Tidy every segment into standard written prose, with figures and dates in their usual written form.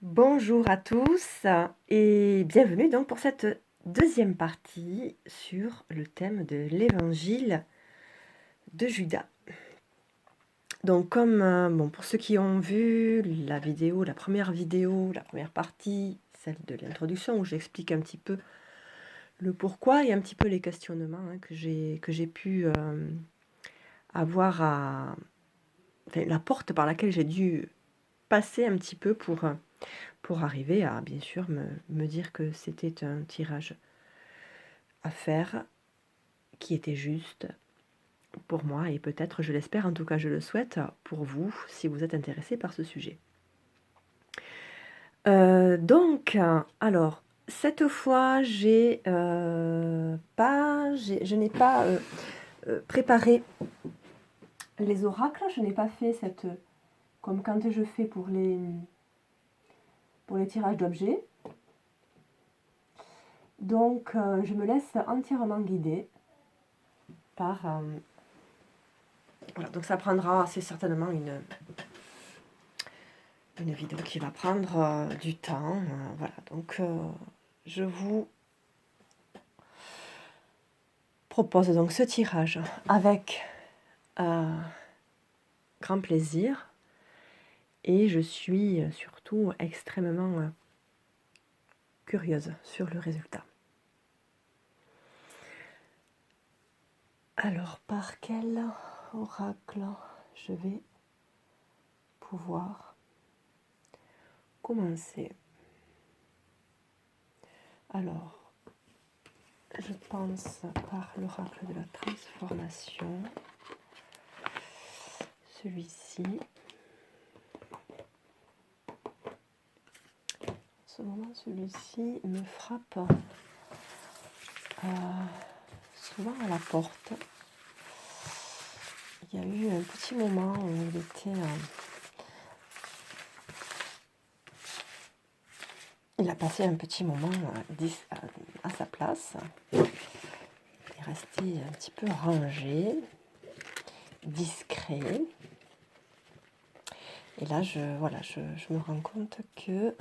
Bonjour à tous et bienvenue donc pour cette deuxième partie sur le thème de l'évangile de Judas. Donc comme pour ceux qui ont vu la vidéo, la première partie, celle de l'introduction où j'explique un petit peu le pourquoi et un petit peu les questionnements que j'ai pu avoir la porte par laquelle j'ai dû passer un petit peu pour arriver à, bien sûr, me dire que c'était un tirage à faire qui était juste pour moi et peut-être, je l'espère, en tout cas je le souhaite, pour vous, si vous êtes intéressé par ce sujet. Alors, cette fois, je n'ai pas préparé les oracles, je n'ai pas fait comme quand je fais pour les tirages d'objets. Donc, je me laisse entièrement guider par... voilà, donc ça prendra, c'est certainement une vidéo qui va prendre du temps. Voilà, donc je vous propose donc ce tirage avec grand plaisir et je suis surtout extrêmement curieuse sur le résultat. Alors, par quel oracle je vais pouvoir commencer? Alors, je pense par l'oracle de la transformation, celui-ci. En ce moment, celui-ci me frappe souvent à la porte. Il y a eu un petit moment où il était... il a passé un petit moment à sa place. Il est resté un petit peu rangé, discret. Et là, je me rends compte que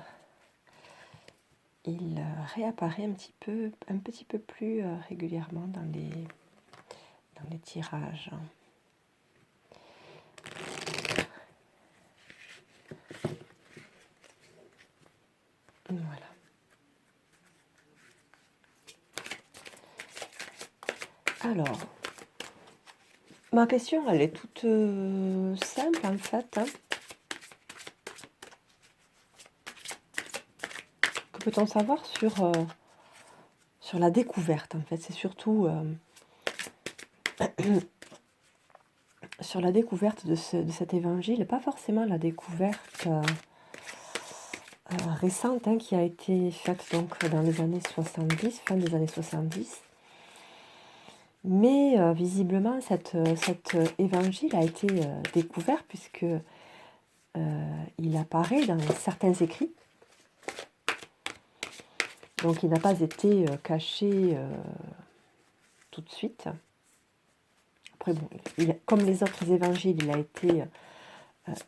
il réapparaît un petit peu plus régulièrement dans les tirages. Voilà. Alors, ma question, elle est toute simple en fait. Que peut-on savoir sur la découverte en fait? C'est surtout sur la découverte de cet évangile, pas forcément la découverte récente qui a été faite donc dans les années 70, fin des années 70. Mais visiblement, cet évangile a été découvert puisque il apparaît dans certains écrits. Donc il n'a pas été caché tout de suite. Après, bon, comme les autres évangiles, il a été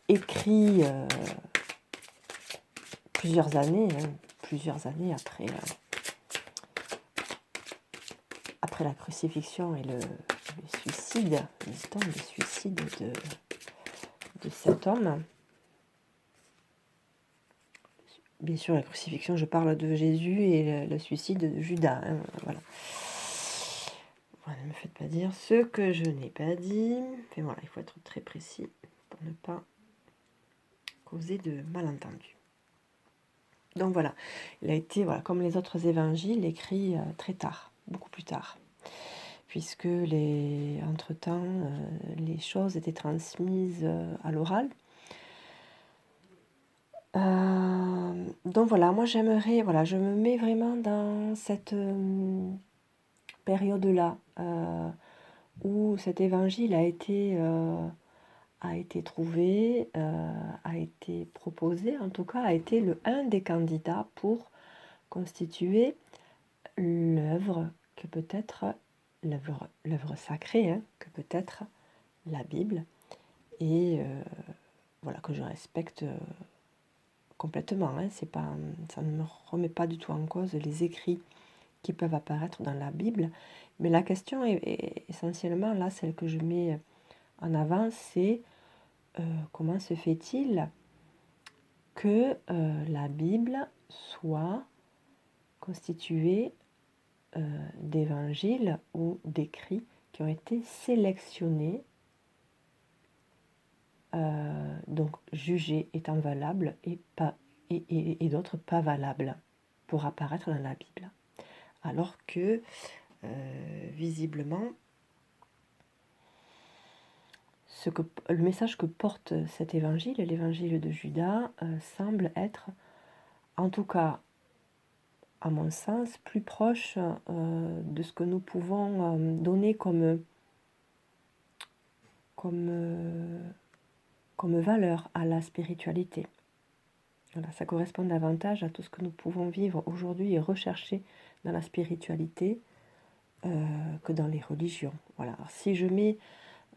écrit plusieurs années après la crucifixion et le suicide, le suicide de cet homme. Bien sûr, la crucifixion, je parle de Jésus et le suicide de Judas. Voilà. Voilà, ne me faites pas dire ce que je n'ai pas dit. Enfin, voilà, il faut être très précis pour ne pas causer de malentendus. Donc voilà, il a été, comme les autres évangiles, écrit très tard, beaucoup plus tard, puisque entre-temps, les choses étaient transmises à l'oral. Donc voilà, moi j'aimerais, je me mets vraiment dans cette période-là où cet évangile a été trouvé, a été proposé, en tout cas a été un des candidats pour constituer l'œuvre que peut être l'œuvre sacrée, que peut être la Bible, et que je respecte complètement, hein, ça ne me remet pas du tout en cause les écrits qui peuvent apparaître dans la Bible, mais la question est essentiellement, là, celle que je mets en avant, c'est comment se fait-il que la Bible soit constituée d'évangiles ou d'écrits qui ont été sélectionnés, donc jugés étant valables et d'autres pas valables pour apparaître dans la Bible. Alors que, visiblement, le message que porte cet évangile, l'évangile de Judas, semble être, en tout cas à mon sens, plus proche de ce que nous pouvons donner comme valeur à la spiritualité. Voilà, ça correspond davantage à tout ce que nous pouvons vivre aujourd'hui et rechercher dans la spiritualité que dans les religions. Voilà. Alors, si je mets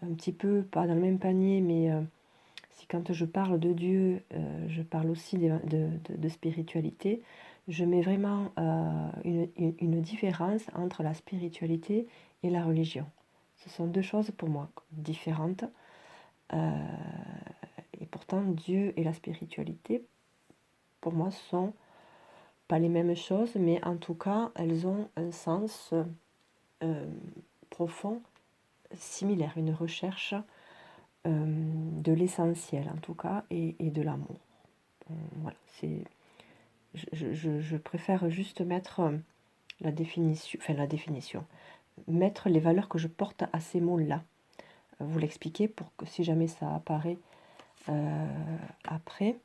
un petit peu, pas dans le même panier, mais si quand je parle de Dieu, je parle aussi de spiritualité, je mets vraiment une différence entre la spiritualité et la religion. Ce sont deux choses pour moi différentes. Et pourtant, Dieu et la spiritualité, pour moi, sont pas les mêmes choses, mais en tout cas, elles ont un sens profond, similaire, une recherche de l'essentiel en tout cas, et de l'amour. Voilà, je préfère juste mettre la définition, mettre les valeurs que je porte à ces mots-là. Vous l'expliquer pour que si jamais ça apparaît après,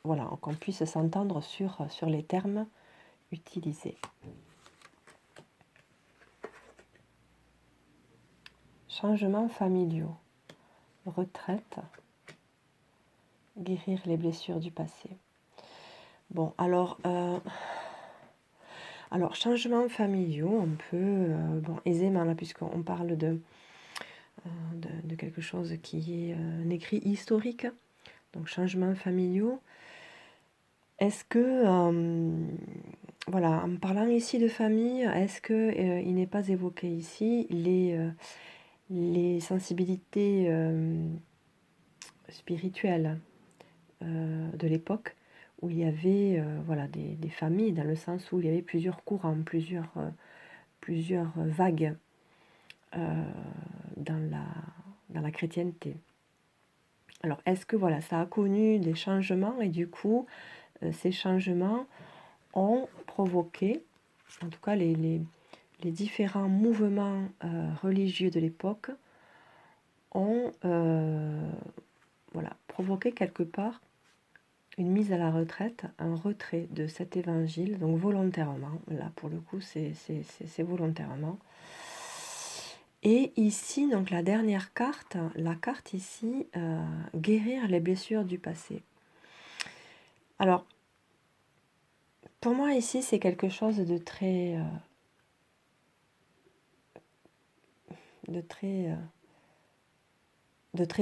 voilà, qu'on puisse s'entendre sur les termes utilisés. Changements familiaux, retraite, guérir les blessures du passé. Bon, alors changements familiaux, on peut, aisément, là, puisqu'on parle de quelque chose qui est un écrit historique, donc changements familiaux. Est-ce que, voilà, en parlant ici de famille, est-ce que il n'est pas évoqué ici les sensibilités spirituelles de l'époque où il y avait voilà, des familles, dans le sens où il y avait plusieurs courants, plusieurs vagues dans la chrétienté. Alors, est-ce que voilà, ça a connu des changements et du coup, ces changements ont provoqué, en tout cas les différents mouvements religieux de l'époque ont voilà, provoqué quelque part une mise à la retraite, un retrait de cet évangile, donc volontairement, là pour le coup c'est volontairement. Et ici, donc la dernière carte, la carte ici, guérir les blessures du passé. Alors, pour moi ici c'est quelque chose de très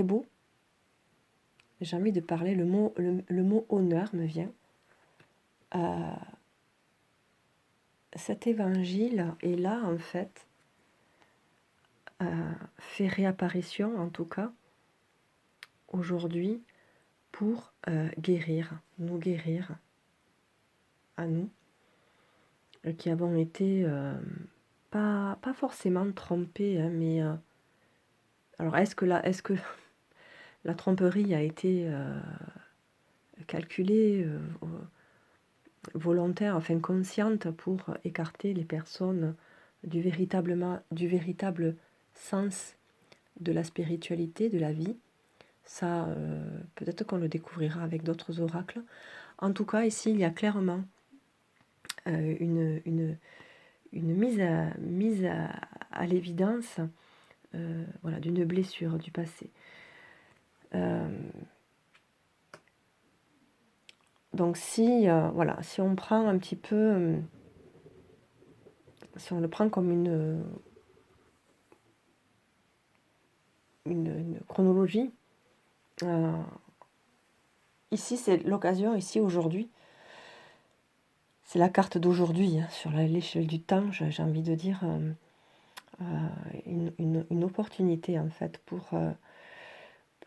beau. J'ai envie de parler, le mot honneur me vient. Cet évangile est là en fait, fait réapparition en tout cas aujourd'hui pour nous guérir à nous, qui avons été pas forcément trompés, hein, mais alors est-ce que la tromperie a été calculée, volontaire, enfin consciente, pour écarter les personnes du véritable sens de la spiritualité, de la vie? Ça, peut-être qu'on le découvrira avec d'autres oracles. En tout cas, ici, il y a clairement une mise à l'évidence voilà, d'une blessure du passé. Donc si on prend un petit peu, si on le prend comme une chronologie, ici, c'est l'occasion, ici, aujourd'hui. C'est la carte d'aujourd'hui, hein, sur l'échelle du temps, j'ai envie de dire, une opportunité, en fait, pour,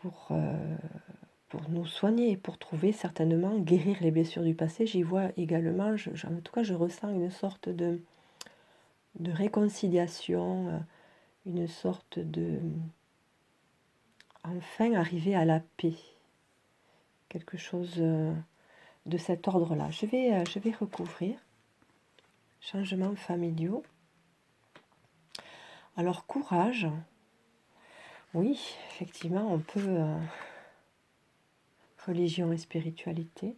pour nous soigner, pour trouver certainement, guérir les blessures du passé. J'y vois également, en tout cas, je ressens une sorte de réconciliation, une sorte de... Enfin, arriver à la paix. Quelque chose de cet ordre-là. Je vais recouvrir. Changements familiaux. Alors, courage. Oui, effectivement, on peut... religion et spiritualité.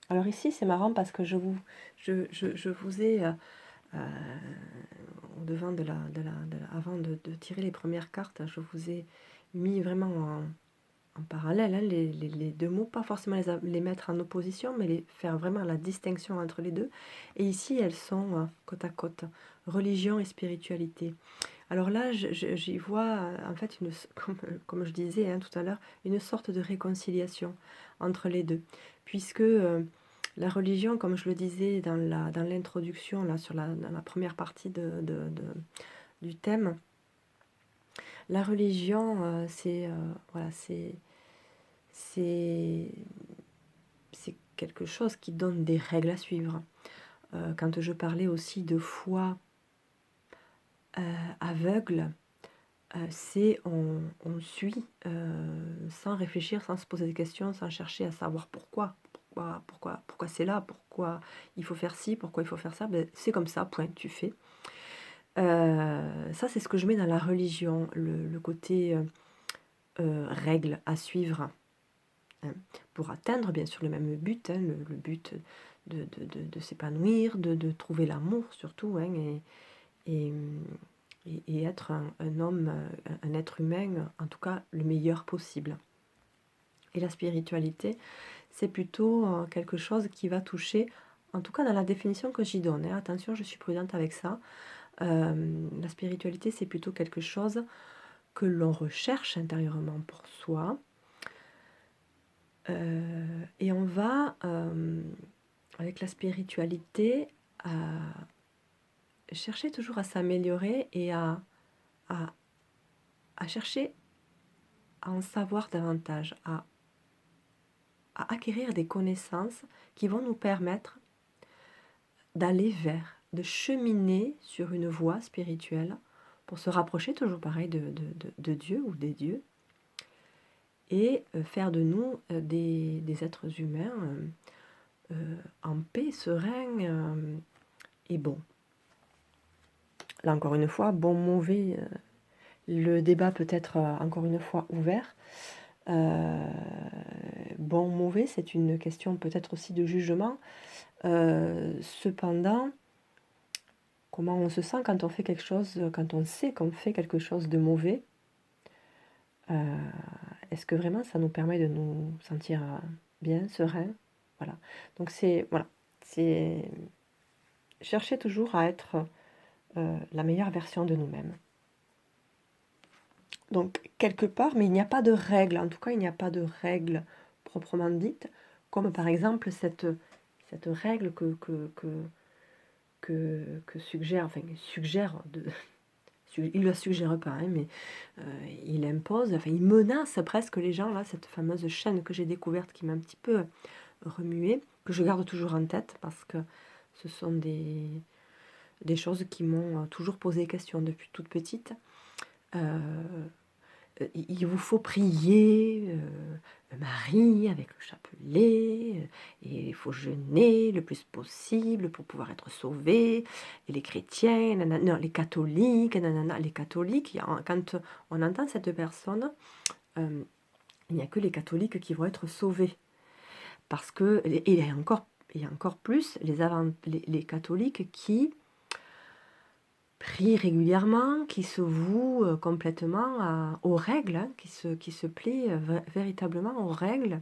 Alors ici, c'est marrant parce que je vous ai, au devant avant de tirer les premières cartes, je vous ai mis vraiment en parallèle, hein, les deux mots, pas forcément les mettre en opposition, mais faire vraiment la distinction entre les deux. Et ici, elles sont côte à côte, religion et spiritualité. Alors là, j'y vois, en fait, comme je disais, hein, tout à l'heure, une sorte de réconciliation entre les deux. Puisque la religion, comme je le disais dans l'introduction, là, dans la première partie du thème, la religion, voilà, c'est quelque chose qui donne des règles à suivre. Quand je parlais aussi de foi aveugle, c'est on suit sans réfléchir, sans se poser des questions, sans chercher à savoir pourquoi c'est là, pourquoi il faut faire ci, pourquoi il faut faire ça. Ben, c'est comme ça, point, tu fais. Ça, c'est ce que je mets dans la religion, le côté règle à suivre, hein, pour atteindre bien sûr le même but, hein, le but de s'épanouir, de trouver l'amour surtout, hein, et, et être un homme, un être humain, en tout cas le meilleur possible. Et la spiritualité, c'est plutôt quelque chose qui va toucher, en tout cas dans la définition que j'y donne, hein, attention, je suis prudente avec ça, la spiritualité, c'est plutôt quelque chose que l'on recherche intérieurement pour soi, et on va, avec la spiritualité, chercher toujours à s'améliorer et à chercher à en savoir davantage, à acquérir des connaissances qui vont nous permettre d'aller vers, de cheminer sur une voie spirituelle pour se rapprocher toujours pareil de Dieu ou des dieux et faire de nous des êtres humains en paix, sereins et bons. Là encore une fois, bon, mauvais, le débat peut être encore une fois ouvert. Bon, mauvais, c'est une question peut-être aussi de jugement. Cependant, comment on se sent quand on fait quelque chose, quand on sait qu'on fait quelque chose de mauvais, est-ce que vraiment ça nous permet de nous sentir bien, serein? Voilà. Donc c'est chercher toujours à être la meilleure version de nous-mêmes. Donc quelque part, mais il n'y a pas de règle, en tout cas il n'y a pas de règle proprement dite, comme par exemple cette règle que suggère, enfin suggère, il ne la suggère pas, hein, mais il impose, enfin il menace presque les gens, là, cette fameuse chaîne que j'ai découverte qui m'a un petit peu remuée, que je garde toujours en tête parce que ce sont des choses qui m'ont toujours posé question depuis toute petite. Il vous faut prier Marie avec le chapelet, et il faut jeûner le plus possible pour pouvoir être sauvé. Et les chrétiens, non, les catholiques, les catholiques, quand on entend cette personne, il n'y a que les catholiques qui vont être sauvés. Parce que, et il y a encore plus les catholiques qui prient régulièrement, qui se vouent complètement aux règles, hein, qui se plient véritablement aux règles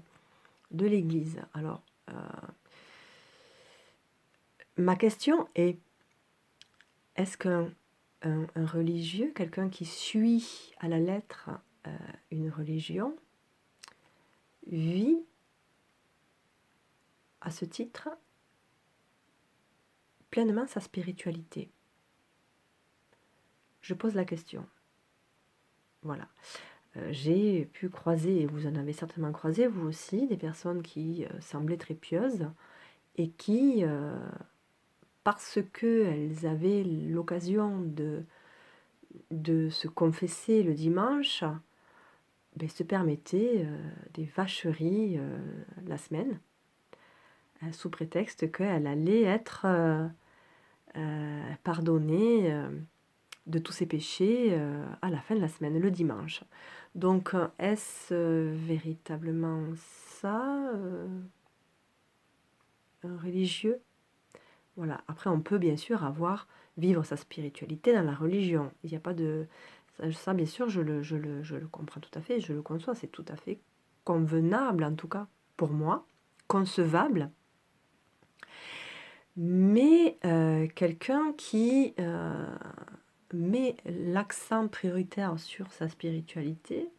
de l'Église. Alors, ma question est, est-ce qu'un religieux, quelqu'un qui suit à la lettre une religion, vit à ce titre pleinement sa spiritualité? Je pose la question. Voilà. J'ai pu croiser, et vous en avez certainement croisé vous aussi, des personnes qui semblaient très pieuses et qui, parce qu'elles avaient l'occasion de se confesser le dimanche, ben, se permettaient des vacheries la semaine, sous prétexte qu'elle allait être pardonnée de tous ses péchés à la fin de la semaine, le dimanche. Donc, est-ce véritablement ça, un religieux? Voilà. Après, on peut bien sûr vivre sa spiritualité dans la religion. Il n'y a pas de... Ça, bien sûr, je le comprends tout à fait, je le conçois, c'est tout à fait convenable, en tout cas, pour moi, concevable. Mais quelqu'un qui met l'accent prioritaire sur sa spiritualité,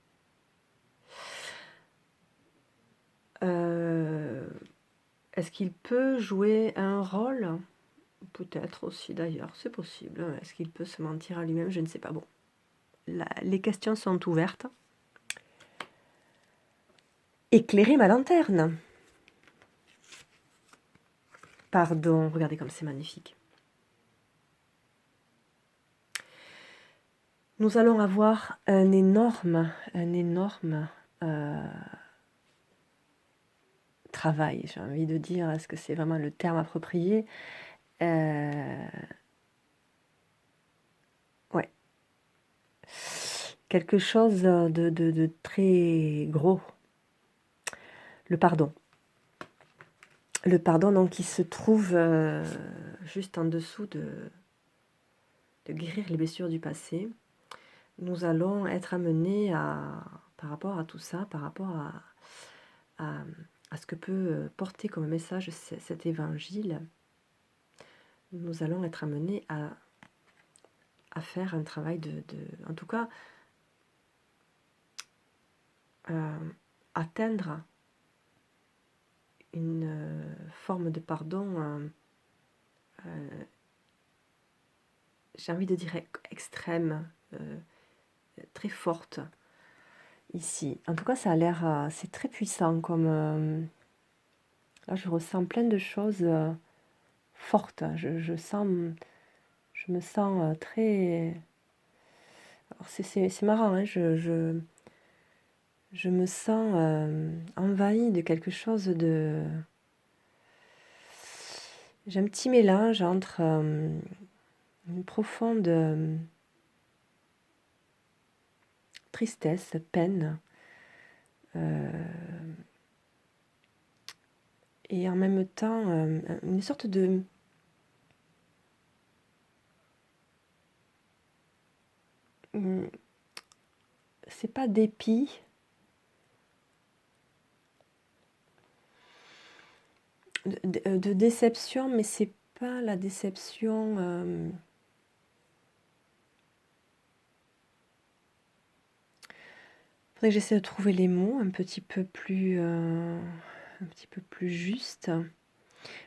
est-ce qu'il peut jouer un rôle? Peut-être aussi d'ailleurs, c'est possible. Est-ce qu'il peut se mentir à lui-même? Je ne sais pas. Bon, les questions sont ouvertes. Éclairer ma lanterne. Pardon, regardez comme c'est magnifique. Nous allons avoir un énorme travail, j'ai envie de dire. Est-ce que c'est vraiment le terme approprié? Ouais. Quelque chose de très gros. Le pardon. Le pardon, donc, qui se trouve juste en dessous de guérir les blessures du passé. Nous allons être amenés par rapport à tout ça, par rapport à ce que peut porter comme message cet évangile, nous allons être amenés à faire un travail en tout cas, atteindre une forme de pardon, j'ai envie de dire extrême, très forte ici. En tout cas, ça a l'air, c'est très puissant comme... là, je ressens plein de choses fortes. Je me sens très... Alors c'est marrant, hein, je me sens envahie de quelque chose de... J'ai un petit mélange entre une profonde tristesse, peine, et en même temps une sorte de... c'est pas dépit, de déception, mais c'est pas la déception... faudrait que j'essaie de trouver les mots un petit peu plus justes.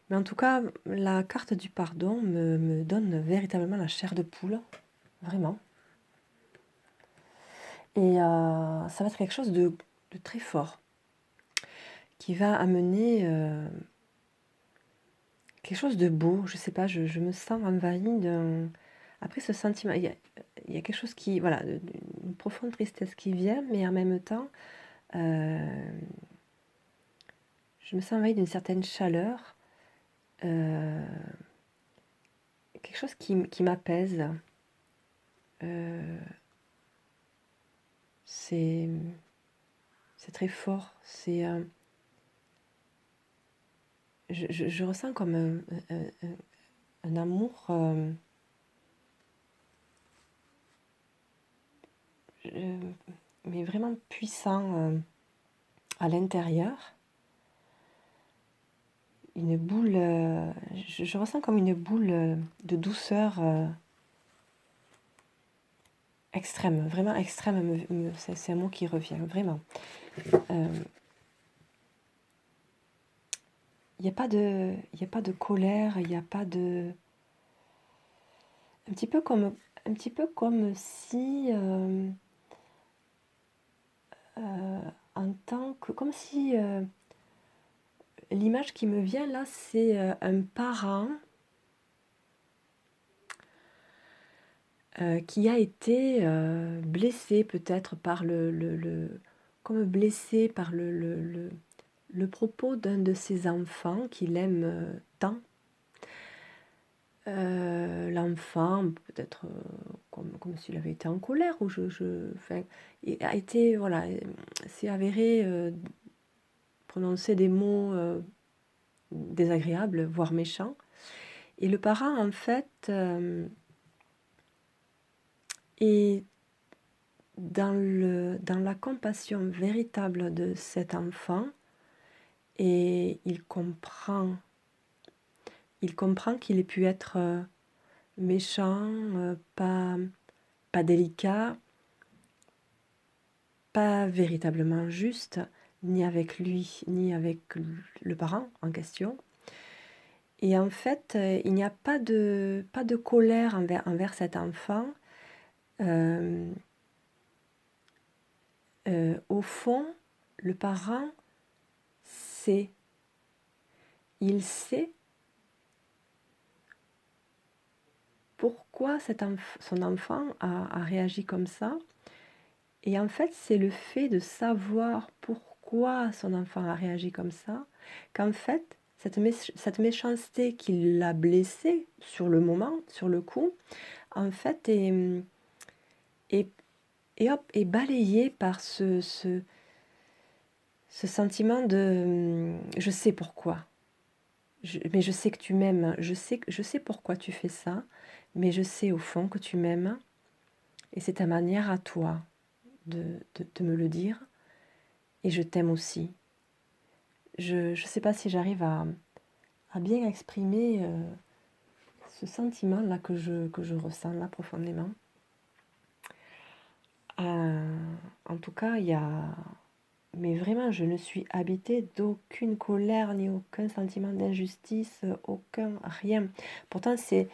Mais en tout cas, la carte du pardon me donne véritablement la chair de poule, vraiment. Et ça va être quelque chose de très fort, qui va amener quelque chose de beau. Je sais pas, je me sens envahie d'un... Après ce sentiment, il y a quelque chose qui... Voilà, une profonde tristesse qui vient, mais en même temps, je me sens envahie d'une certaine chaleur, quelque chose qui m'apaise. C'est très fort. C'est... je ressens comme un amour mais vraiment puissant à l'intérieur. Une boule, je ressens comme une boule de douceur extrême, vraiment extrême, c'est un mot qui revient, vraiment. il n'y a pas de, il y a pas de colère, il n'y a pas de... Un petit peu comme, un petit peu comme si, euh, en tant que, comme si l'image qui me vient là, c'est un parent qui a été blessé peut-être par comme blessé par le propos d'un de ses enfants qu'il aime tant. L'enfant, peut-être comme s'il avait été en colère, ou enfin, il a été, voilà, s'est avéré prononcer des mots désagréables, voire méchants. Et le parent, en fait, est dans la compassion véritable de cet enfant, et il comprend qu'il ait pu être méchant, pas délicat, pas véritablement juste, ni avec lui, ni avec le parent en question. Et en fait, il n'y a pas de colère envers cet enfant. Au fond, le parent sait, il sait pourquoi son enfant a réagi comme ça. Et en fait, c'est le fait de savoir pourquoi son enfant a réagi comme ça, qu'en fait, cette méchanceté qui l'a blessé sur le moment, sur le coup, en fait, est, est balayée par ce sentiment de je sais pourquoi. Mais je sais que tu m'aimes, je sais pourquoi tu fais ça, mais je sais au fond que tu m'aimes, et c'est ta manière à toi de me le dire, et je t'aime aussi. Je ne sais pas si j'arrive à bien exprimer ce sentiment-là que je ressens là profondément. En tout cas, il y a... Mais vraiment, je ne suis habitée d'aucune colère, ni aucun sentiment d'injustice, aucun rien. Pourtant, c'est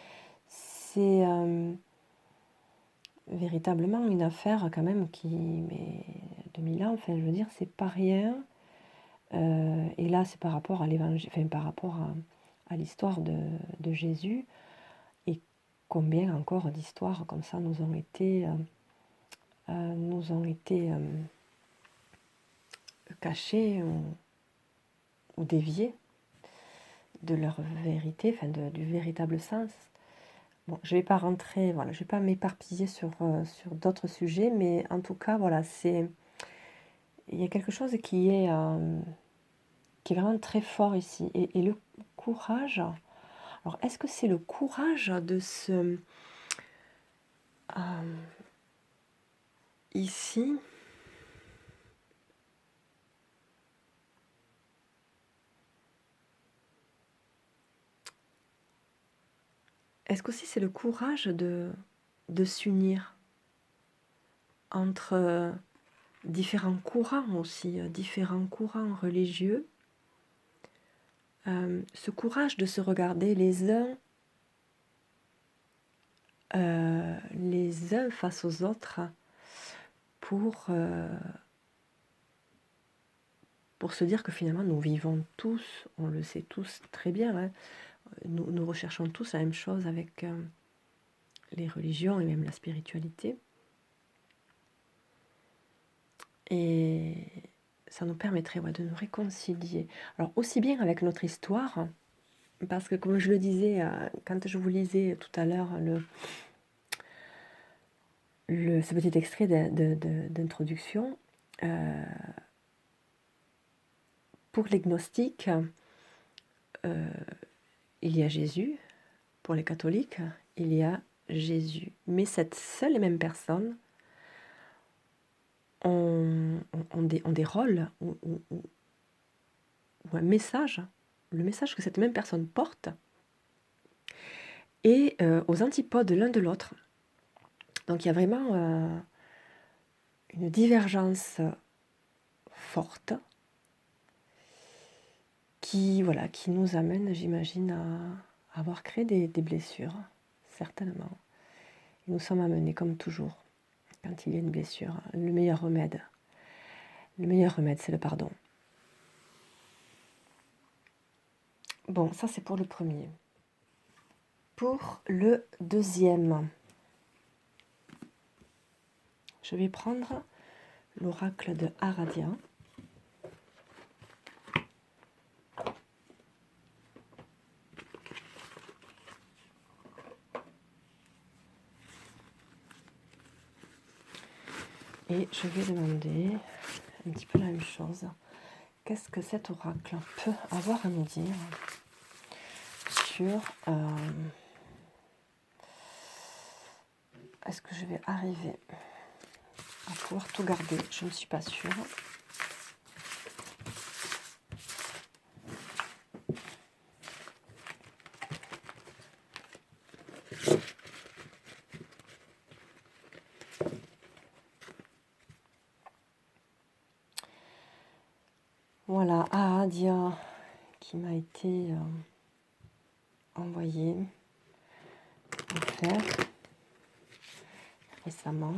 véritablement une affaire quand même qui... Mais 2000 ans, enfin, je veux dire, c'est pas rien. Et là, c'est par rapport à l'évangile, enfin, par rapport à l'histoire de Jésus, et combien encore d'histoires comme ça nous ont été cachées ou déviées de leur vérité, enfin du véritable sens. Bon, je ne vais pas rentrer, voilà, je vais pas m'éparpiller sur d'autres sujets, mais en tout cas, voilà, il y a quelque chose qui est vraiment très fort ici. Et le courage, alors est-ce que c'est le courage de se... ici, est-ce qu'aussi c'est le courage de s'unir entre différents courants aussi, différents courants religieux, ce courage de se regarder les uns face aux autres pour se dire que finalement nous vivons tous, on le sait tous très bien, hein, nous recherchons tous la même chose avec les religions et même la spiritualité. Et ça nous permettrait de nous réconcilier. Alors aussi bien avec notre histoire, parce que comme je le disais, quand je vous lisais tout à l'heure ce petit extrait d'introduction, pour les gnostiques, il y a Jésus, pour les catholiques, il y a Jésus. Mais cette seule et même personne ont des rôles ou un message, le message que cette même personne porte est aux antipodes l'un de l'autre. Donc il y a vraiment une divergence forte voilà, qui nous amène, j'imagine, à avoir créé des blessures, certainement. Et nous sommes amenés, comme toujours, quand il y a une blessure, le meilleur remède, c'est le pardon. Bon, ça c'est pour le premier. Pour le deuxième, je vais prendre l'oracle de Aradia. Et je vais demander un petit peu la même chose. Qu'est-ce que cet oracle peut avoir à nous dire sur... est-ce que je vais arriver à pouvoir tout garder? Je ne suis pas sûre. Voilà, Aradia qui m'a été envoyé en faire récemment.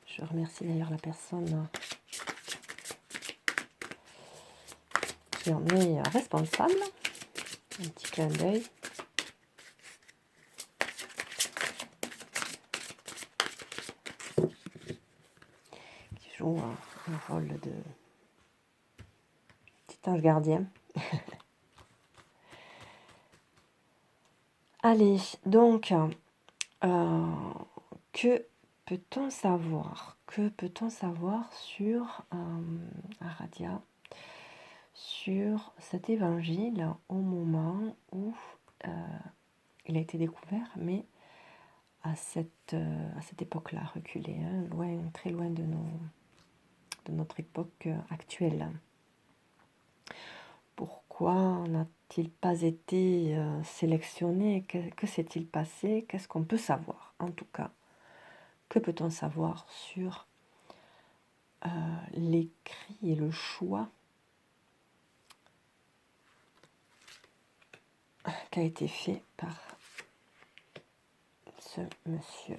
Je remercie d'ailleurs la personne qui en est responsable. Un petit clin d'œil. Qui joue un rôle de petit ange gardien. Allez, donc, que peut-on savoir? Que peut-on savoir sur Aradia, sur cet évangile au moment où il a été découvert, mais à cette époque-là, reculée, hein, loin, très loin de notre époque actuelle. Pourquoi n'a-t-il pas été sélectionné? Que s'est-il passé? Qu'est-ce qu'on peut savoir? En tout cas, que peut-on savoir sur l'écrit et le choix qui a été fait par ce monsieur?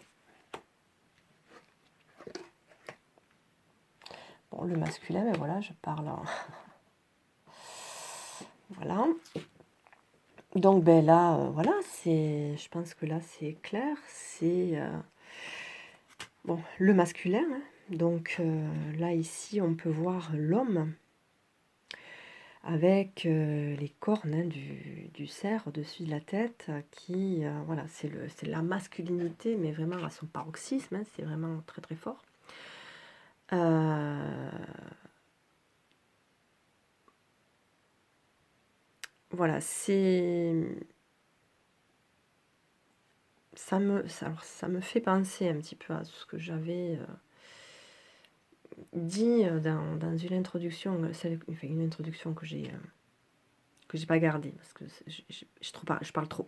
Bon, le masculin, mais voilà, je parle en... Voilà. Donc, ben là, voilà, je pense que là, c'est clair. C'est bon, le masculin. Hein. Donc, là, ici, on peut voir l'homme avec les cornes hein, du cerf au-dessus de la tête, qui, voilà, c'est la masculinité, mais vraiment à son paroxysme, hein, c'est vraiment très très fort. Voilà, ça me fait penser un petit peu à ce que j'avais dit dans une introduction, une introduction que j'ai pas gardée, parce que je parle trop.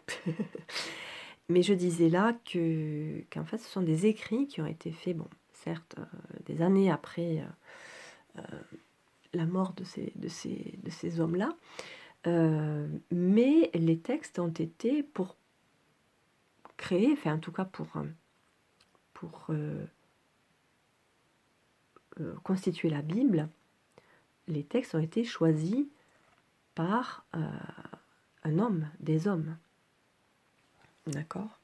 Mais je disais là qu'en fait, ce sont des écrits qui ont été faits, bon, certes, des années après la mort de ces hommes-là, mais les textes ont été pour créer, enfin en tout cas pour constituer la Bible, les textes ont été choisis par un homme, des hommes. D'accord?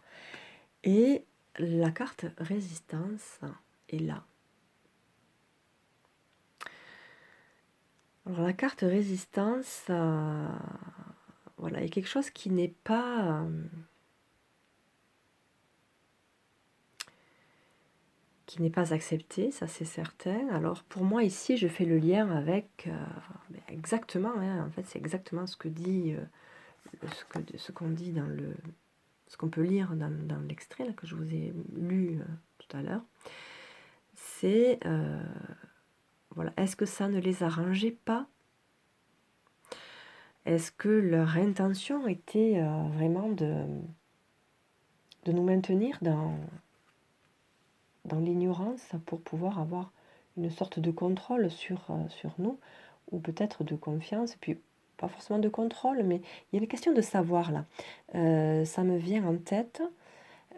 Et la carte résistance est là. Alors la carte résistance, voilà, il y a quelque chose qui n'est pas accepté, ça c'est certain. Alors pour moi ici, je fais le lien avec exactement, hein, en fait c'est exactement ce que dit, ce qu'on dit dans le, ce qu'on peut lire dans l'extrait là, que je vous ai lu tout à l'heure. C'est voilà, est-ce que ça ne les arrangeait pas? Est-ce que leur intention était vraiment de nous maintenir dans l'ignorance pour pouvoir avoir une sorte de contrôle sur nous, ou peut-être de confiance, et puis pas forcément de contrôle, mais il y a une question de savoir là. Ça me vient en tête,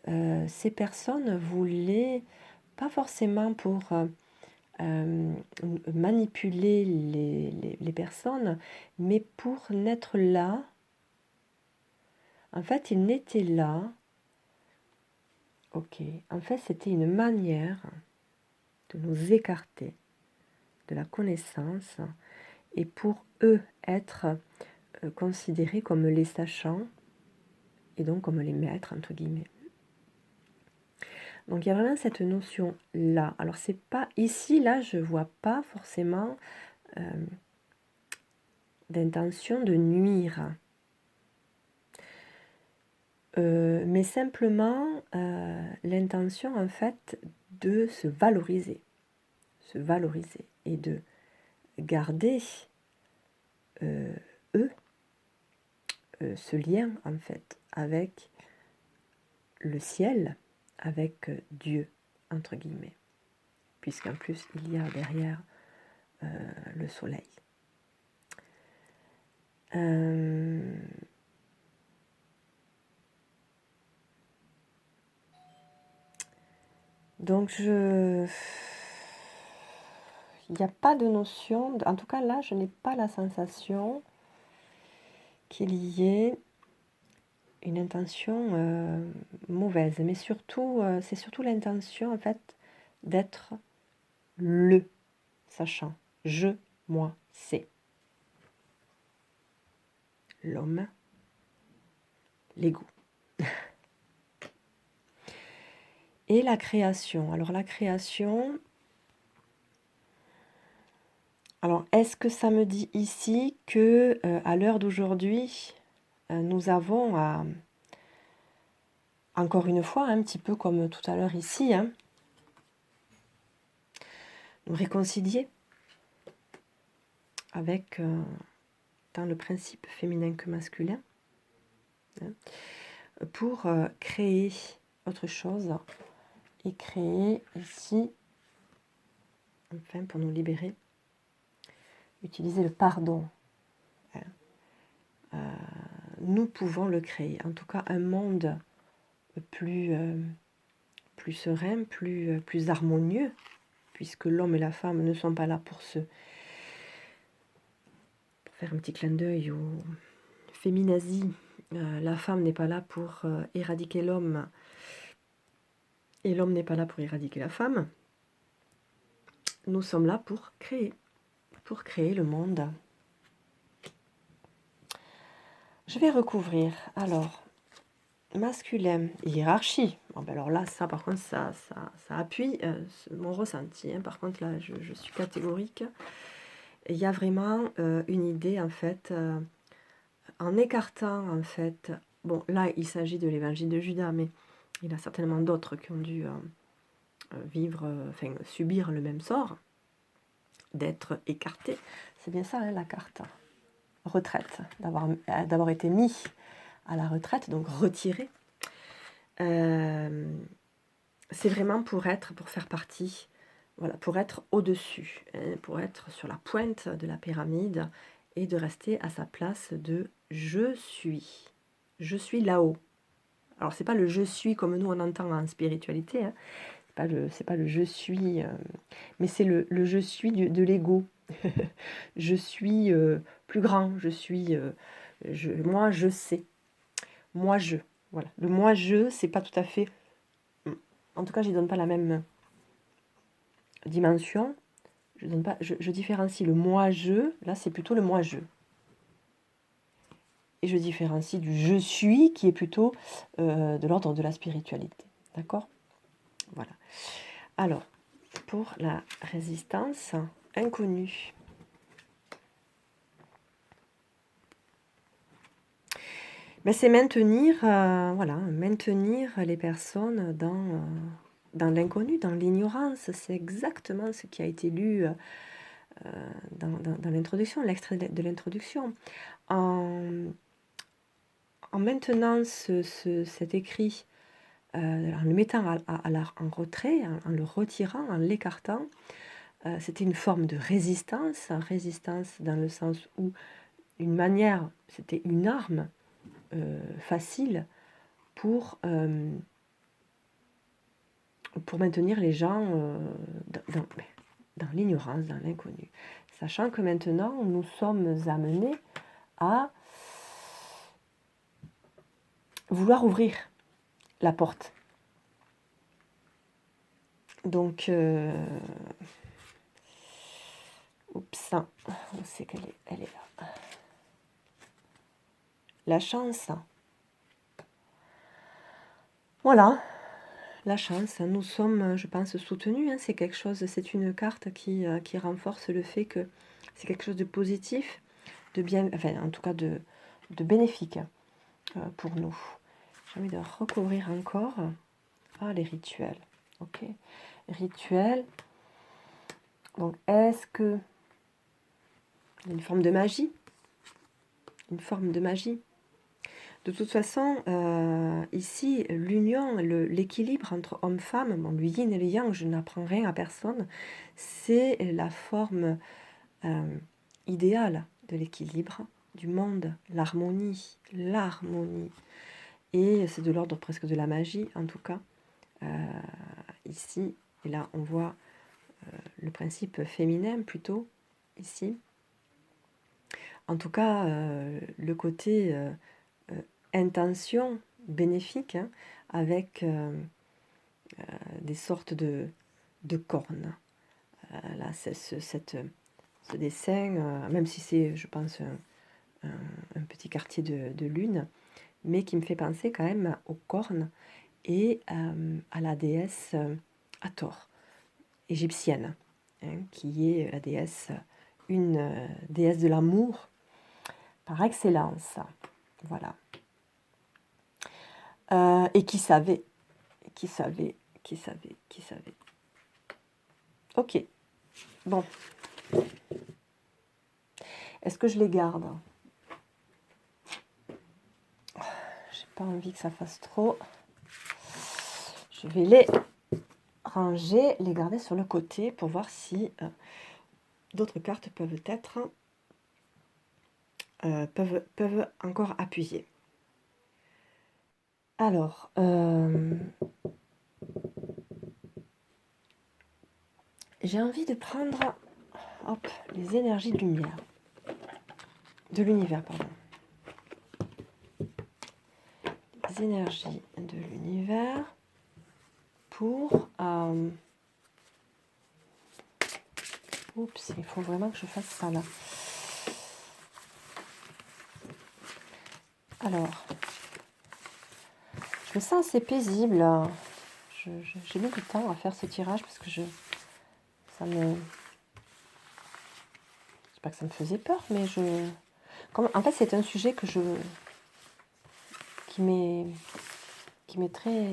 ces personnes voulaient, pas forcément pour manipuler les personnes, mais pour n'être là. En fait, ils n'étaient là. Ok. En fait, c'était une manière de nous écarter de la connaissance et pour eux être considérés comme les sachants et donc comme les maîtres, entre guillemets. Donc il y a vraiment cette notion là. Alors c'est pas ici, là, je vois pas forcément d'intention de nuire. Mais simplement l'intention en fait de se valoriser et de garder eux ce lien en fait avec le ciel, avec Dieu entre guillemets, puisqu'en plus il y a derrière le soleil. Donc il n'y a pas de notion, en tout cas là je n'ai pas la sensation qu'il y ait une intention mauvaise, mais surtout c'est surtout l'intention en fait d'être le sachant, je, moi, c'est l'homme, l'ego. Et la création. Alors la création, alors est-ce que ça me dit ici que à l'heure d'aujourd'hui, nous avons encore une fois, un petit peu comme tout à l'heure ici, nous réconcilier avec tant le principe féminin que masculin, pour créer autre chose et créer ici, enfin pour nous libérer, utiliser le pardon. Nous pouvons le créer, en tout cas un monde plus serein, plus harmonieux, puisque l'homme et la femme ne sont pas là pour faire un petit clin d'œil au féminazie. La femme n'est pas là pour éradiquer l'homme et l'homme n'est pas là pour éradiquer la femme. Nous sommes là pour créer le monde. Je vais recouvrir, alors, masculin, hiérarchie. Bon, ben alors là, ça par contre, ça appuie mon ressenti. Par contre, là, je suis catégorique. Il y a vraiment une idée, en fait, en écartant, en fait... Bon, là, il s'agit de l'évangile de Judas, mais il y en a certainement d'autres qui ont dû subir le même sort, d'être écartés. C'est bien ça, la carte. Retraite, d'avoir été mis à la retraite, donc retiré. C'est vraiment pour faire partie, voilà, pour être au-dessus, pour être sur la pointe de la pyramide et de rester à sa place de je suis là-haut. Alors c'est pas le je suis comme nous on entend en spiritualité, c'est pas le je suis, mais c'est le je suis de l'ego. Je suis plus grand, moi je sais, moi je, voilà. Le moi je, c'est pas tout à fait, en tout cas je ne donne pas la même dimension, je différencie le moi je, là c'est plutôt le moi je. Et je différencie du je suis qui est plutôt de l'ordre de la spiritualité. D'accord ? Voilà. Alors, pour la résistance inconnue. Ben, c'est maintenir les personnes dans l'inconnu, dans l'ignorance. C'est exactement ce qui a été lu dans l'introduction, l'extrait de l'introduction. En maintenant cet écrit, en le mettant en retrait, en le retirant, en l'écartant, c'était une forme de résistance, résistance dans le sens où une manière, c'était une arme facile pour maintenir les gens dans l'ignorance, dans l'inconnu. Sachant que maintenant, nous sommes amenés à vouloir ouvrir la porte. Donc, oups, on sait elle est là. La chance. Voilà, la chance. Nous sommes, je pense, soutenus. C'est quelque chose, c'est une carte qui renforce le fait que c'est quelque chose de positif, de bien, enfin, en tout cas de bénéfique pour nous. J'ai envie de recouvrir encore les rituels. Ok, rituels. Donc, est-ce que il y a une forme de magie? Une forme de magie. De toute façon, ici, l'union, l'équilibre entre homme-femme, bon, le yin et le yang, je n'apprends rien à personne, c'est la forme idéale de l'équilibre du monde, l'harmonie, l'harmonie. Et c'est de l'ordre presque de la magie, en tout cas, ici. Et là, on voit le principe féminin plutôt, ici. En tout cas, le côté intention bénéfique, avec des sortes de cornes. Là, ce dessin, même si c'est, je pense, un petit quartier de lune, mais qui me fait penser quand même aux cornes et à la déesse Hathor, égyptienne, qui est la déesse, une déesse de l'amour par excellence. Voilà. Et qui savait. Ok, bon. Est-ce que je les garde? J'ai pas envie que ça fasse trop. Je vais les ranger, les garder sur le côté pour voir si d'autres cartes peuvent être peuvent encore appuyer. Alors, j'ai envie de prendre les énergies de lumière, de l'univers, pardon. Les énergies de l'univers pour... Oups, il faut vraiment que je fasse ça là. Alors, je me sens assez paisible. J'ai mis du temps à faire ce tirage parce que ça me... C'est pas que ça me faisait peur, mais en fait, c'est un sujet qui m'est très...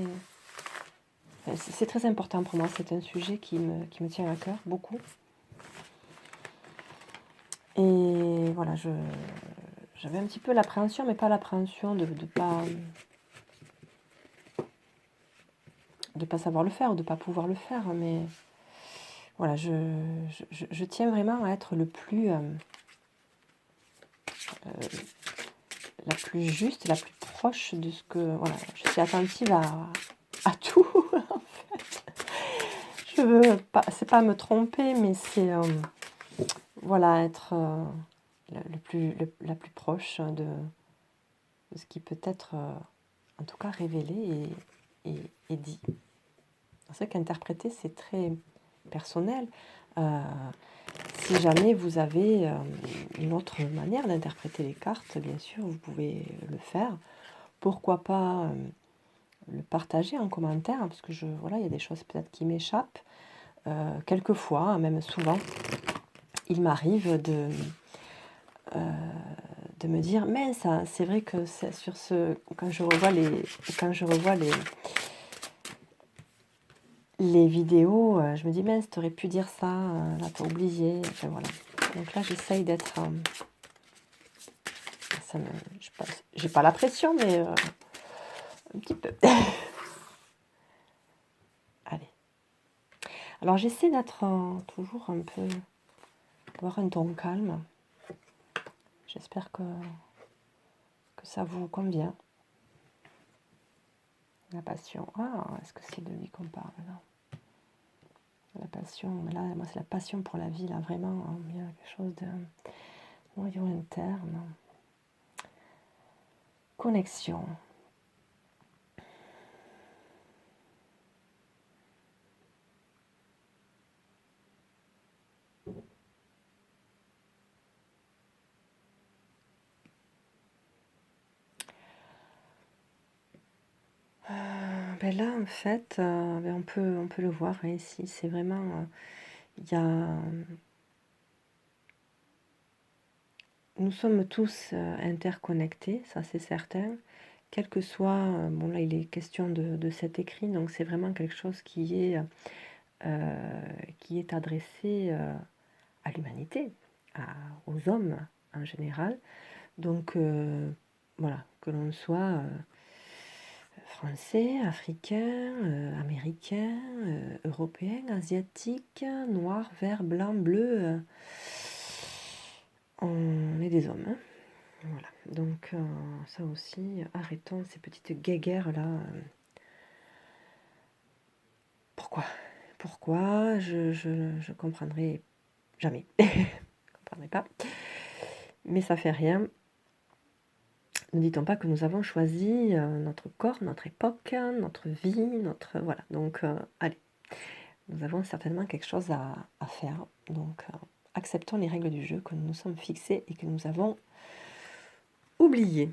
C'est très important pour moi. C'est un sujet qui me tient à cœur beaucoup. Et voilà, j'avais un petit peu l'appréhension, mais pas l'appréhension de pas savoir le faire ou de pas pouvoir le faire, mais voilà, je tiens vraiment à être le plus la plus juste, la plus proche de ce que... Voilà, je suis attentive à tout, en fait. Je veux pas... C'est pas me tromper, mais c'est... voilà, être la plus proche de ce qui peut être, en tout cas, révélé et dit. C'est vrai qu'interpréter, c'est très personnel. Si jamais vous avez une autre manière d'interpréter les cartes, bien sûr, vous pouvez le faire. Pourquoi pas le partager en commentaire, parce que voilà, il y a des choses peut-être qui m'échappent. Quelquefois, même souvent, il m'arrive de me dire, mais ça, c'est vrai que c'est sur quand je revois les vidéos, je me dis, mince, t'aurais pu dire ça, là t'as oublié, enfin, voilà. Donc là, j'essaye d'être... j'ai pas la pression, mais un petit peu. Allez. Alors j'essaie d'être toujours un peu, avoir un ton calme. J'espère que ça vous convient. La passion. Ah, est-ce que c'est de lui qu'on parle là? La passion, là, moi c'est la passion pour la vie, là, vraiment, hein, il y a quelque chose de noyau interne. Connexion. Ben là, en fait, ben on peut le voir hein, ici. C'est vraiment, il y a, nous sommes tous interconnectés, ça c'est certain. Quel que soit, bon là il est question de cet écrit, donc c'est vraiment quelque chose qui est adressé à l'humanité, aux hommes en général. Donc voilà, que l'on soit français, africain, américain, européen, asiatique, noir, vert, blanc, bleu, on est des hommes. Hein. Voilà, donc ça aussi, arrêtons ces petites guéguerres là. Pourquoi? Pourquoi? Je comprendrai jamais. Je comprendrai pas. Mais ça fait rien. Ne dit-on pas que nous avons choisi notre corps, notre époque, notre vie, notre... Voilà, donc allez, nous avons certainement quelque chose à faire. Donc acceptons les règles du jeu que nous nous sommes fixées et que nous avons oubliées.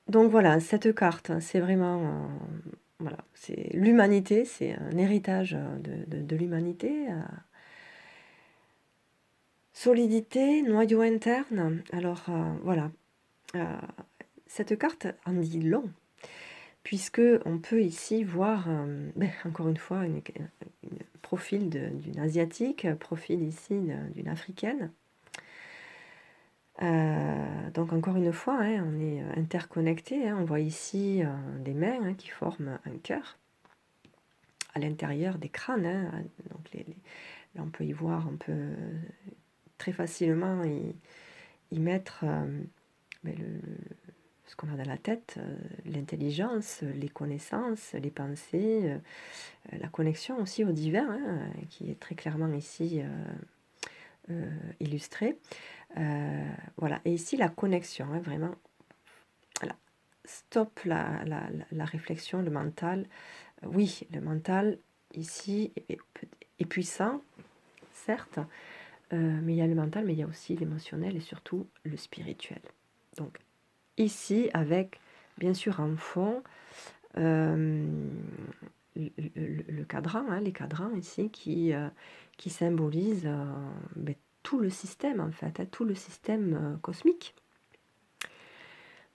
Donc voilà, cette carte, c'est vraiment... voilà, c'est l'humanité, c'est un héritage de l'humanité. Solidité, noyau interne. Alors voilà, cette carte en dit long, puisque on peut ici voir, encore une fois, un profil d'une asiatique, profil ici d'une africaine. Donc encore une fois, hein, on est interconnectés. Hein, on voit ici des mains hein, qui forment un cœur à l'intérieur des crânes. Hein, donc là, on peut y voir, on peut très facilement y mettre ce qu'on a dans la tête, l'intelligence, les connaissances, les pensées, la connexion aussi au divin, hein, qui est très clairement ici illustrée. Voilà, et ici la connexion, hein, vraiment. Voilà. Stop la réflexion, le mental. Oui, le mental ici est puissant, certes, mais il y a le mental, mais il y a aussi l'émotionnel et surtout le spirituel. Donc ici, avec bien sûr en fond le cadran, hein, les cadrans ici qui symbolisent tout le système en fait, hein, tout le système cosmique.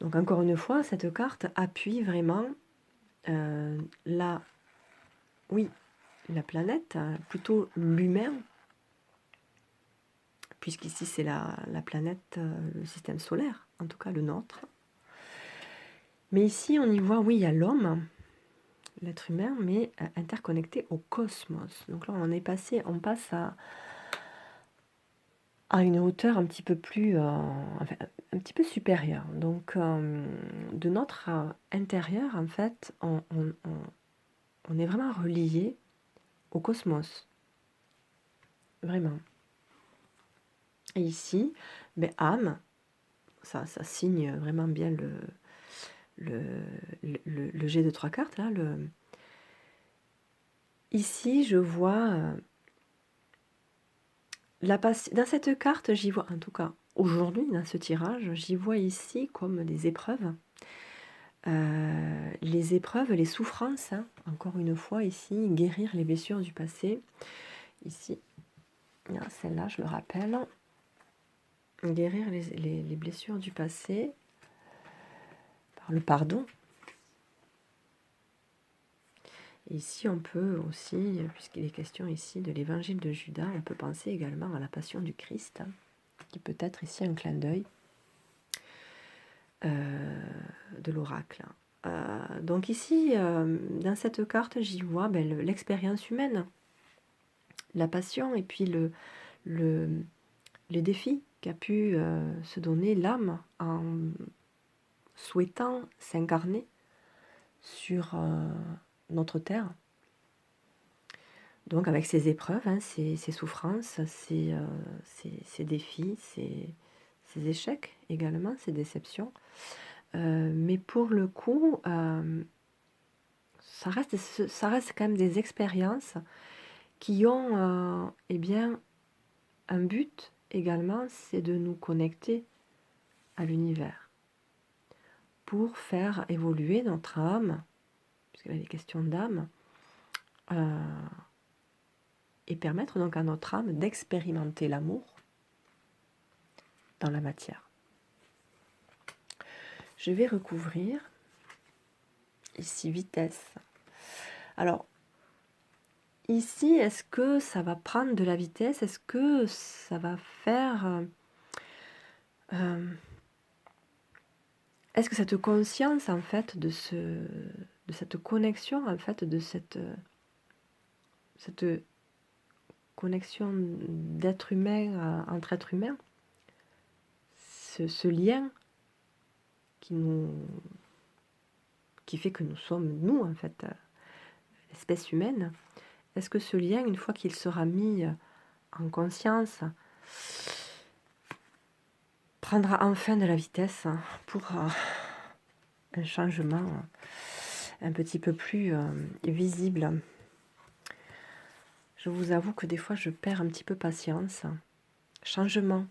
Donc encore une fois, cette carte appuie vraiment oui, la planète, plutôt l'humain, puisqu'ici c'est la planète, le système solaire, en tout cas le nôtre. Mais ici on y voit, oui, il y a l'homme, l'être humain, mais interconnecté au cosmos. Donc là on passe à une hauteur un petit peu plus, enfin, un petit peu supérieure. Donc de notre intérieur, en fait, on est vraiment relié au cosmos. Vraiment. Et ici, âme, ça signe vraiment bien le jet de 3 cartes. Là, ici, je vois dans cette carte, j'y vois, en tout cas aujourd'hui, dans ce tirage, j'y vois ici comme des épreuves. Les épreuves, les souffrances, hein, encore une fois ici, guérir les blessures du passé. Ici, celle-là, je le rappelle. Guérir les blessures du passé par le pardon. Et ici, on peut aussi, puisqu'il est question ici de l'évangile de Judas, on peut penser également à la passion du Christ, hein, qui peut être ici un clin d'œil de l'oracle. Donc ici, dans cette carte, j'y vois l'expérience humaine. la passion et puis le, les défis qu'a pu se donner l'âme en souhaitant s'incarner sur notre terre. Donc avec ces épreuves, hein, ces souffrances, ces défis, ces échecs également, ces déceptions. Mais pour le coup, ça reste quand même des expériences qui ont eh bien, un but également, c'est de nous connecter à l'univers pour faire évoluer notre âme, puisqu'il y a des questions d'âme, et permettre donc à notre âme d'expérimenter l'amour dans la matière. Je vais recouvrir ici vitesse. Alors, ici, est-ce que ça va prendre de la vitesse? Est-ce que ça va faire... est-ce que cette conscience, en fait, de cette connexion, en fait, de cette connexion d'être humain entre êtres humains, ce lien qui fait que nous sommes, nous, en fait, l'espèce humaine, est-ce que ce lien, une fois qu'il sera mis en conscience, prendra enfin de la vitesse pour un changement un petit peu plus visible? Je vous avoue que des fois, je perds un petit peu patience. Changement.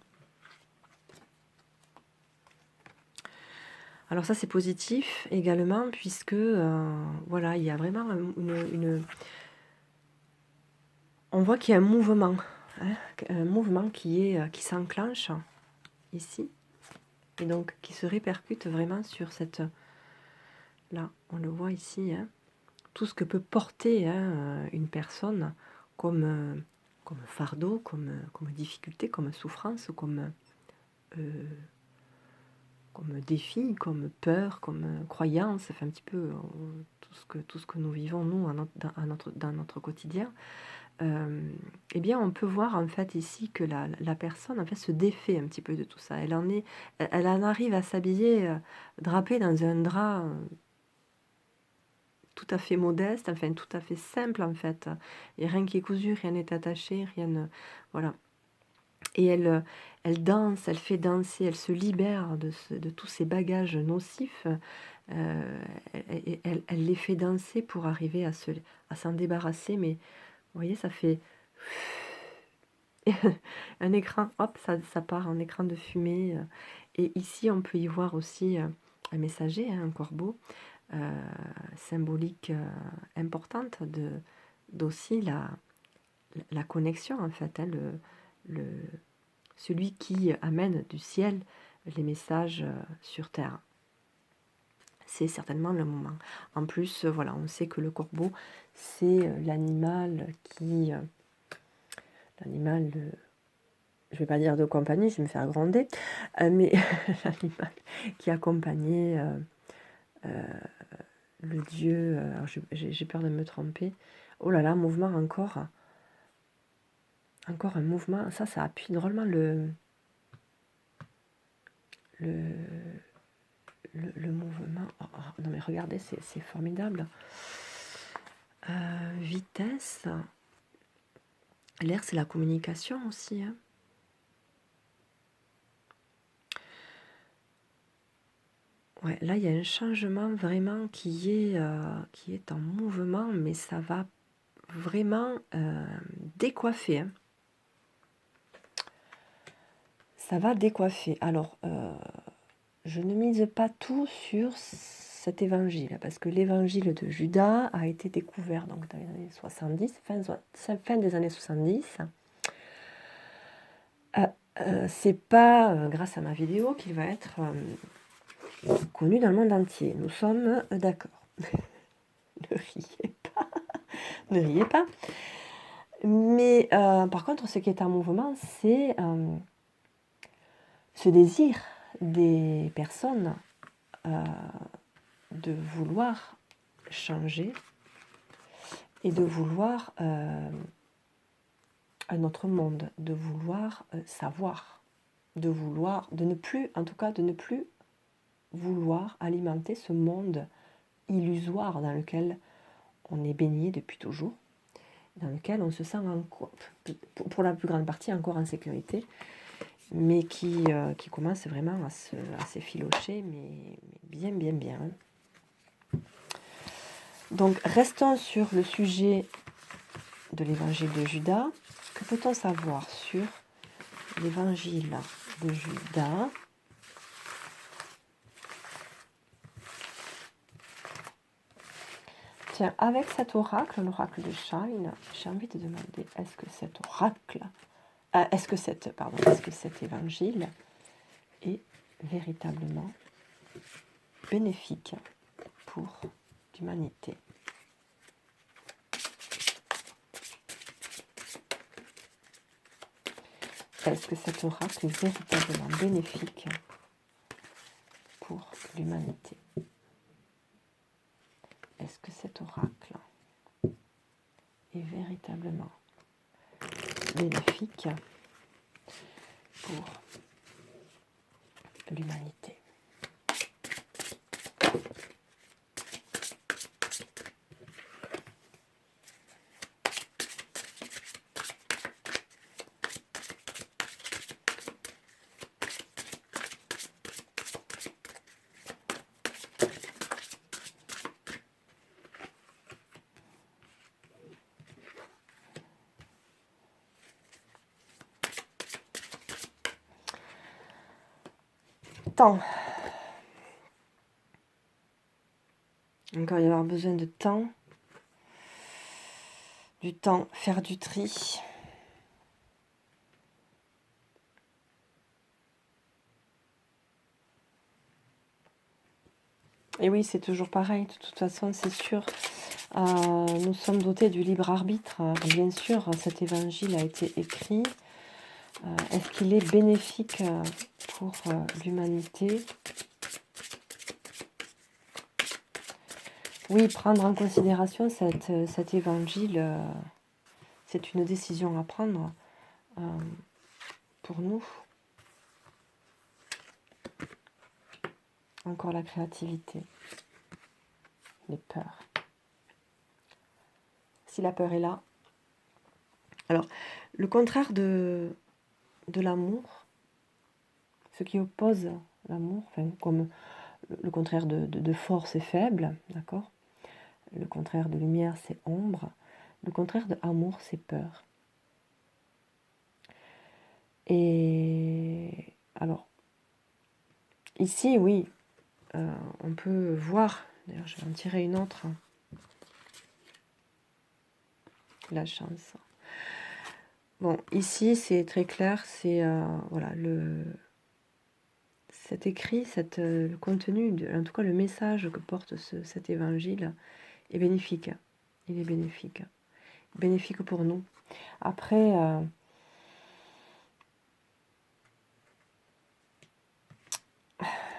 Alors ça, c'est positif également, puisque voilà, il y a vraiment on voit qu'il y a un mouvement, hein, un mouvement qui s'enclenche ici, et donc qui se répercute vraiment sur cette... Là, on le voit ici, hein, tout ce que peut porter une personne comme fardeau, comme difficulté, comme souffrance, comme défi, comme peur, comme croyance, enfin un petit peu tout ce que nous vivons, nous, dans notre quotidien. Eh bien, on peut voir en fait ici que la personne en fait se défait un petit peu de tout ça. Elle en arrive à s'habiller drapée dans un drap tout à fait modeste, enfin tout à fait simple en fait. Et rien qui est cousu, rien n'est attaché, rien voilà. Et elle danse, elle fait danser, elle se libère de tous ces bagages nocifs. Elle les fait danser pour arriver à s'en débarrasser. Mais vous voyez, ça fait un écran, hop, ça part en écran de fumée. Et ici, on peut y voir aussi un messager, hein, un corbeau, symbolique importante d'aussi la connexion, en fait, hein, celui qui amène du ciel les messages sur Terre. C'est certainement le moment. En plus, voilà, on sait que le corbeau, c'est l'animal qui... l'animal, je ne vais pas dire de compagnie, je vais me faire gronder, mais l'animal qui accompagnait le dieu... alors j'ai peur de me tromper. Oh là là, mouvement encore. Encore un mouvement. Ça appuie drôlement le mouvement. Oh, oh, non mais regardez, c'est formidable. Vitesse. L'air, c'est la communication aussi. Hein. Ouais, là, il y a un changement vraiment qui est en mouvement, mais ça va vraiment décoiffer. Hein. Ça va décoiffer. Alors, je ne mise pas tout sur cet évangile, parce que l'évangile de Judas a été découvert donc, dans les années 70, fin des années 70. C'est pas grâce à ma vidéo qu'il va être connu dans le monde entier. Nous sommes d'accord. Ne riez pas. Ne riez pas. Mais par contre, ce qui est en mouvement, c'est ce désir des personnes de vouloir changer et de vouloir un autre monde, de vouloir savoir, de ne plus, en tout cas, de ne plus vouloir alimenter ce monde illusoire dans lequel on est baigné depuis toujours, dans lequel on se sent pour la plus grande partie encore en sécurité, mais qui commence vraiment à s'effilocher, mais bien, bien, bien. Donc, restons sur le sujet de l'évangile de Judas. Que peut-on savoir sur l'évangile de Judas? Tiens, avec cet oracle, l'oracle de Shine, j'ai envie de demander, est-ce que cet évangile est véritablement bénéfique pour l'humanité? Est-ce que cet oracle est véritablement bénéfique pour l'humanité? Est-ce que cet oracle est véritablement bénéfique pour l'humanité? Temps. Encore y avoir besoin de temps. Du temps, faire du tri. Et oui, c'est toujours pareil, de toute façon, c'est sûr. Nous sommes dotés du libre arbitre. Bien sûr, cet évangile a été écrit. Est-ce qu'il est bénéfique pour l'humanité? Oui, prendre en considération cet évangile, c'est une décision à prendre pour nous. Encore la créativité, les peurs. Si la peur est là. Alors, le contraire de l'amour, ce qui oppose l'amour, enfin, comme le contraire de force est faible, d'accord? Le contraire de lumière, c'est ombre. Le contraire de amour, c'est peur. Et alors, ici, oui, on peut voir, d'ailleurs je vais en tirer une autre, la chance. Bon, ici c'est très clair, c'est voilà, cet écrit, le contenu, en tout cas le message que porte cet évangile est bénéfique. Il est bénéfique. Bénéfique pour nous. Après,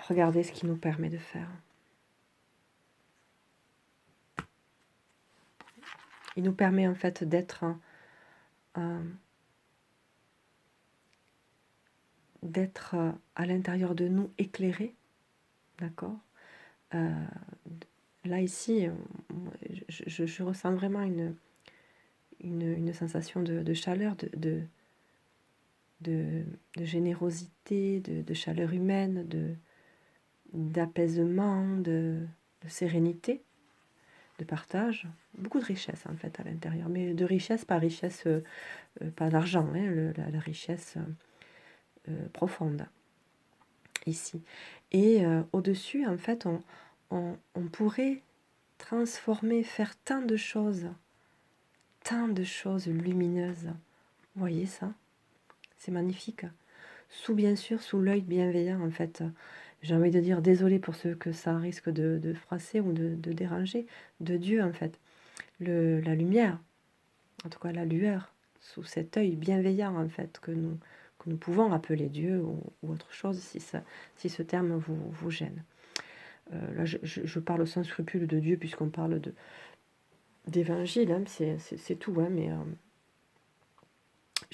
regardez ce qu'il nous permet de faire. Il nous permet en fait d'être à l'intérieur de nous éclairé, d'accord? Là ici, je ressens vraiment une sensation de chaleur, de générosité, de chaleur humaine, d'apaisement, de sérénité, de partage. Beaucoup de richesse en fait à l'intérieur, mais de richesse, pas d'argent, hein, la richesse profonde ici. Et au-dessus, en fait, on pourrait transformer, faire tant de choses lumineuses. Vous voyez ça? C'est magnifique. Bien sûr, sous l'œil bienveillant, en fait. J'ai envie de dire désolé pour ceux que ça risque de froisser ou de déranger, de Dieu, en fait. La lumière, en tout cas la lueur, sous cet œil bienveillant, en fait, que nous pouvons appeler Dieu ou autre chose, si ce terme vous gêne. Là, je parle sans scrupule de Dieu, puisqu'on parle d'évangile, hein, c'est tout, hein, mais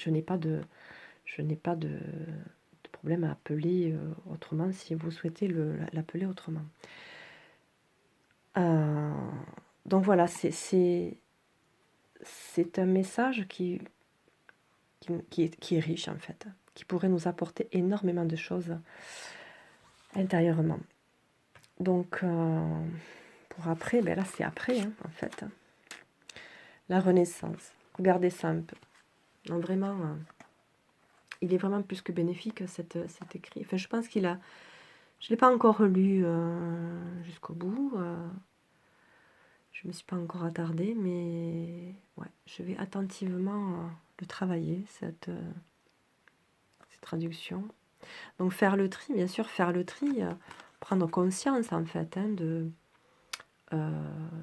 je n'ai pas de problème à appeler autrement si vous souhaitez l'appeler autrement. Donc voilà, c'est un message qui est riche en fait, qui pourrait nous apporter énormément de choses intérieurement. Donc pour après, là c'est après en fait. La renaissance. Regardez ça un peu. Non, vraiment, il est vraiment plus que bénéfique cet écrit. Enfin, je pense je ne l'ai pas encore lu jusqu'au bout. Je ne me suis pas encore attardée, mais ouais, je vais attentivement le travailler, cette traduction. Donc faire le tri, bien sûr, faire le tri, prendre conscience en fait de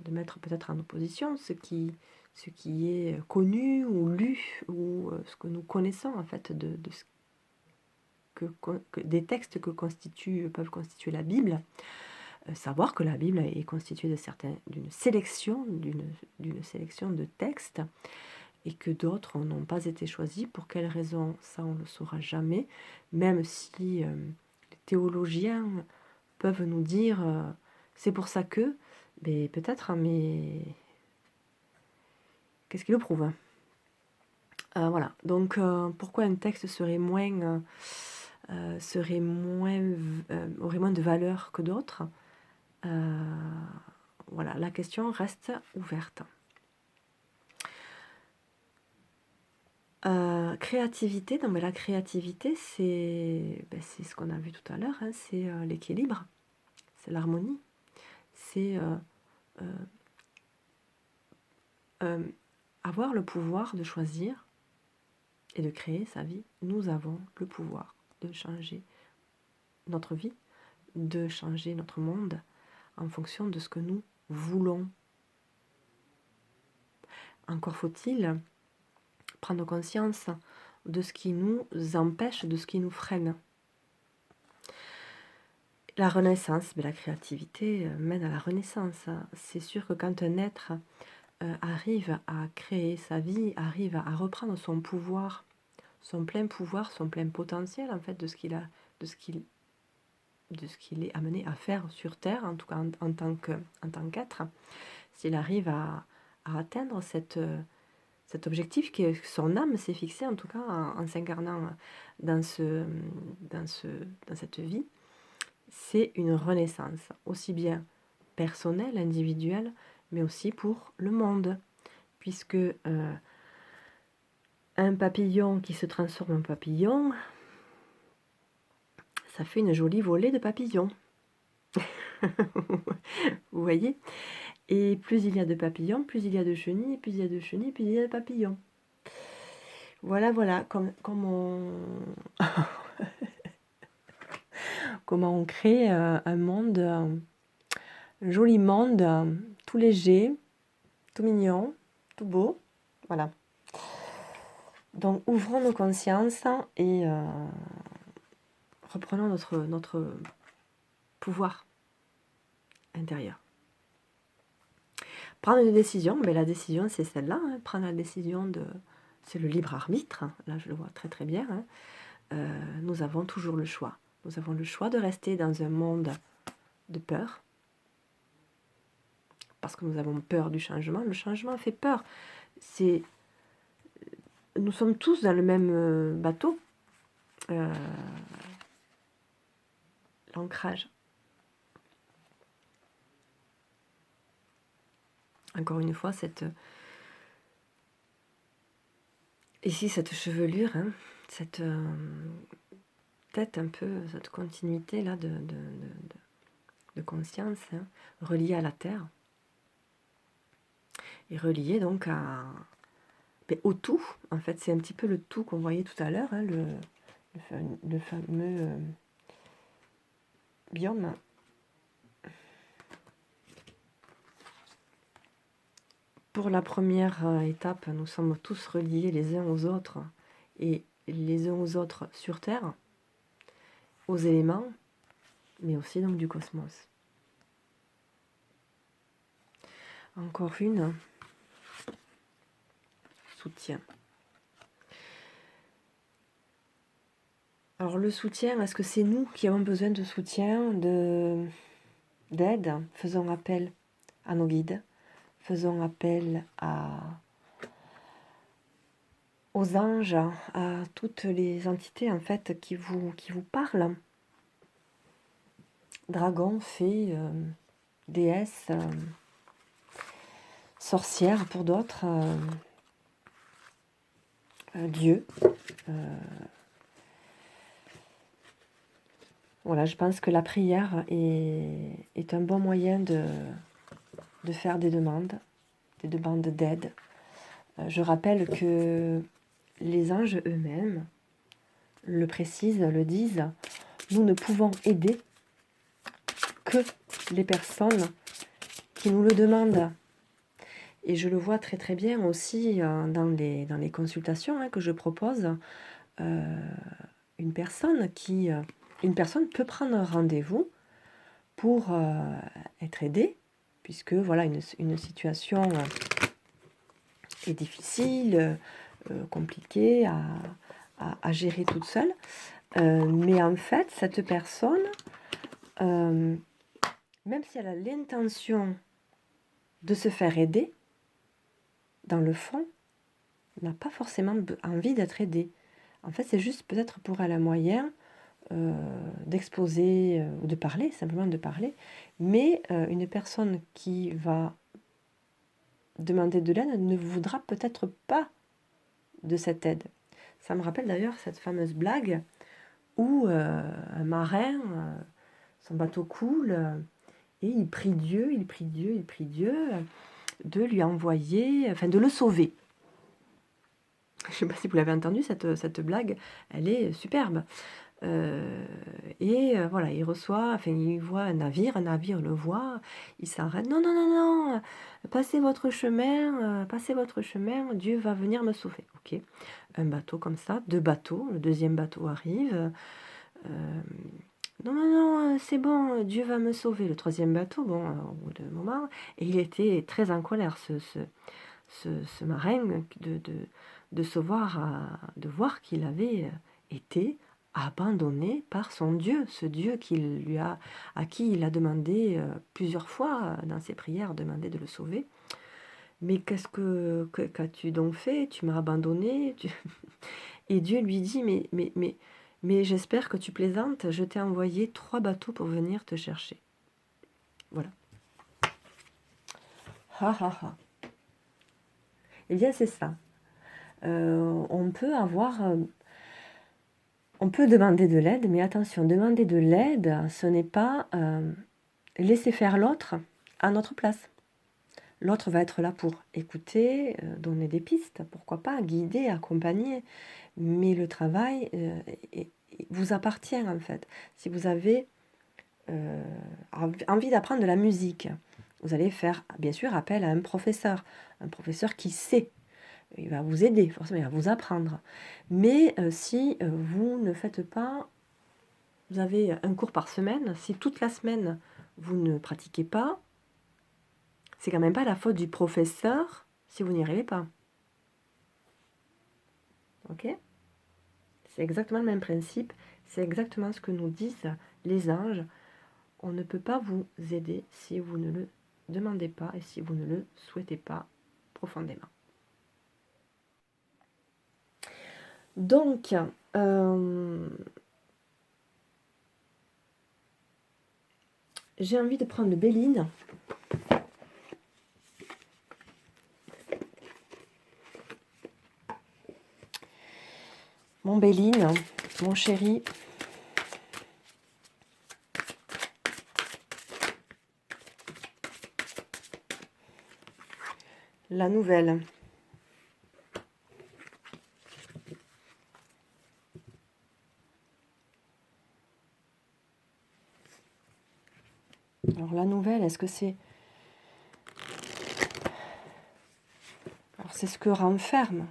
mettre peut-être en opposition ce qui est connu ou lu, ou ce que nous connaissons en fait de ce des textes que peuvent constituer la Bible. Savoir que la Bible est constituée d'une sélection de textes, et que d'autres n'ont pas été choisis. Pour quelles raisons, ça on ne le saura jamais, même si les théologiens peuvent nous dire c'est pour ça que, mais peut-être, mais qu'est-ce qui le prouve? Voilà, donc pourquoi un texte aurait moins de valeur que d'autres? Voilà, la question reste ouverte. Créativité, non mais la créativité, c'est ce qu'on a vu tout à l'heure, hein, c'est l'équilibre, c'est l'harmonie, c'est avoir le pouvoir de choisir et de créer sa vie. Nous avons le pouvoir de changer notre vie, de changer notre monde en fonction de ce que nous voulons. Encore faut-il prendre conscience de ce qui nous empêche, de ce qui nous freine. La renaissance, mais la créativité mène à la renaissance. C'est sûr que quand un être arrive à créer sa vie, arrive à reprendre son pouvoir, son plein potentiel en fait de ce qu'il est amené à faire sur Terre, en tout cas en tant qu'être, s'il arrive à atteindre cet objectif que son âme s'est fixé, en tout cas en s'incarnant dans cette vie, c'est une renaissance, aussi bien personnelle, individuelle, mais aussi pour le monde, puisque un papillon qui se transforme en papillon, ça fait une jolie volée de papillons. Vous voyez? Et plus il y a de papillons, plus il y a de chenilles, plus il y a de chenilles, plus il y a de papillons. Voilà, comment on crée un monde, un joli monde, tout léger, tout mignon, tout beau. Voilà. Donc ouvrons nos consciences et reprenons notre pouvoir intérieur. Prendre une décision, mais la décision c'est celle-là, hein. Prendre la décision c'est le libre arbitre, là je le vois très très bien, hein. Nous avons toujours le choix. Nous avons le choix de rester dans un monde de peur, parce que nous avons peur du changement. Le changement fait peur. Nous sommes tous dans le même bateau. L'ancrage. Encore une fois, ici cette chevelure, hein, cette tête un peu, cette continuité là de conscience, hein, reliée à la terre, et reliée donc au tout. En fait, c'est un petit peu le tout qu'on voyait tout à l'heure, hein, le fameux biome. Pour la première étape, nous sommes tous reliés les uns aux autres, et les uns aux autres sur Terre, aux éléments, mais aussi donc du cosmos. Encore une. Soutien. Alors le soutien, est-ce que c'est nous qui avons besoin de soutien, d'aide? Faisons appel à nos guides, faisons appel aux anges, à toutes les entités en fait qui vous parlent. Dragons, fées, déesses, sorcières pour d'autres, Dieu. Voilà, je pense que la prière est un bon moyen de faire des demandes d'aide. Je rappelle que les anges eux-mêmes le précisent, le disent, nous ne pouvons aider que les personnes qui nous le demandent. Et je le vois très très bien aussi dans les consultations que je propose. Une personne peut prendre un rendez-vous pour être aidée, puisque voilà une situation est difficile, compliquée à gérer toute seule. Mais en fait, cette personne, même si elle a l'intention de se faire aider, dans le fond, n'a pas forcément envie d'être aidée. En fait, c'est juste peut-être pour elle un moyen d'exposer ou de parler, simplement de parler. Mais une personne qui va demander de l'aide ne voudra peut-être pas de cette aide. Ça me rappelle d'ailleurs cette fameuse blague où un marin, son bateau coule, et il prie Dieu de lui envoyer, enfin de le sauver. Je ne sais pas si vous l'avez entendu, cette blague, elle est superbe. Voilà, il voit un navire le voit, il s'arrête, non, non, non, non, passez votre chemin, Dieu va venir me sauver. Ok, un bateau comme ça, 2 bateaux, le deuxième bateau arrive, non, non, non, c'est bon, Dieu va me sauver. Le troisième bateau, bon, au bout d'un moment, et il était très en colère, ce marin, de voir qu'il avait été abandonné par son Dieu, ce Dieu à qui il a demandé plusieurs fois dans ses prières, demandé de le sauver. Mais qu'as-tu donc fait? Tu m'as abandonné. Et Dieu lui dit, mais j'espère que tu plaisantes, je t'ai envoyé 3 bateaux pour venir te chercher. Voilà. Ha ha ha. Eh bien, c'est ça. On peut demander de l'aide, mais attention, demander de l'aide, ce n'est pas laisser faire l'autre à notre place. L'autre va être là pour écouter, donner des pistes, pourquoi pas, guider, accompagner. Mais le travail vous appartient en fait. Si vous avez envie d'apprendre de la musique, vous allez faire bien sûr appel à un professeur qui sait. Il va vous aider, forcément, il va vous apprendre. Mais si vous ne faites pas, vous avez un cours par semaine, si toute la semaine vous ne pratiquez pas, c'est quand même pas la faute du professeur si vous n'y arrivez pas. Ok? C'est exactement le même principe, c'est exactement ce que nous disent les anges. On ne peut pas vous aider si vous ne le demandez pas et si vous ne le souhaitez pas profondément. Donc, j'ai envie de prendre le Béline. Mon Béline, mon chéri. La nouvelle. Alors la nouvelle, est-ce que c'est... Alors c'est ce que renferme.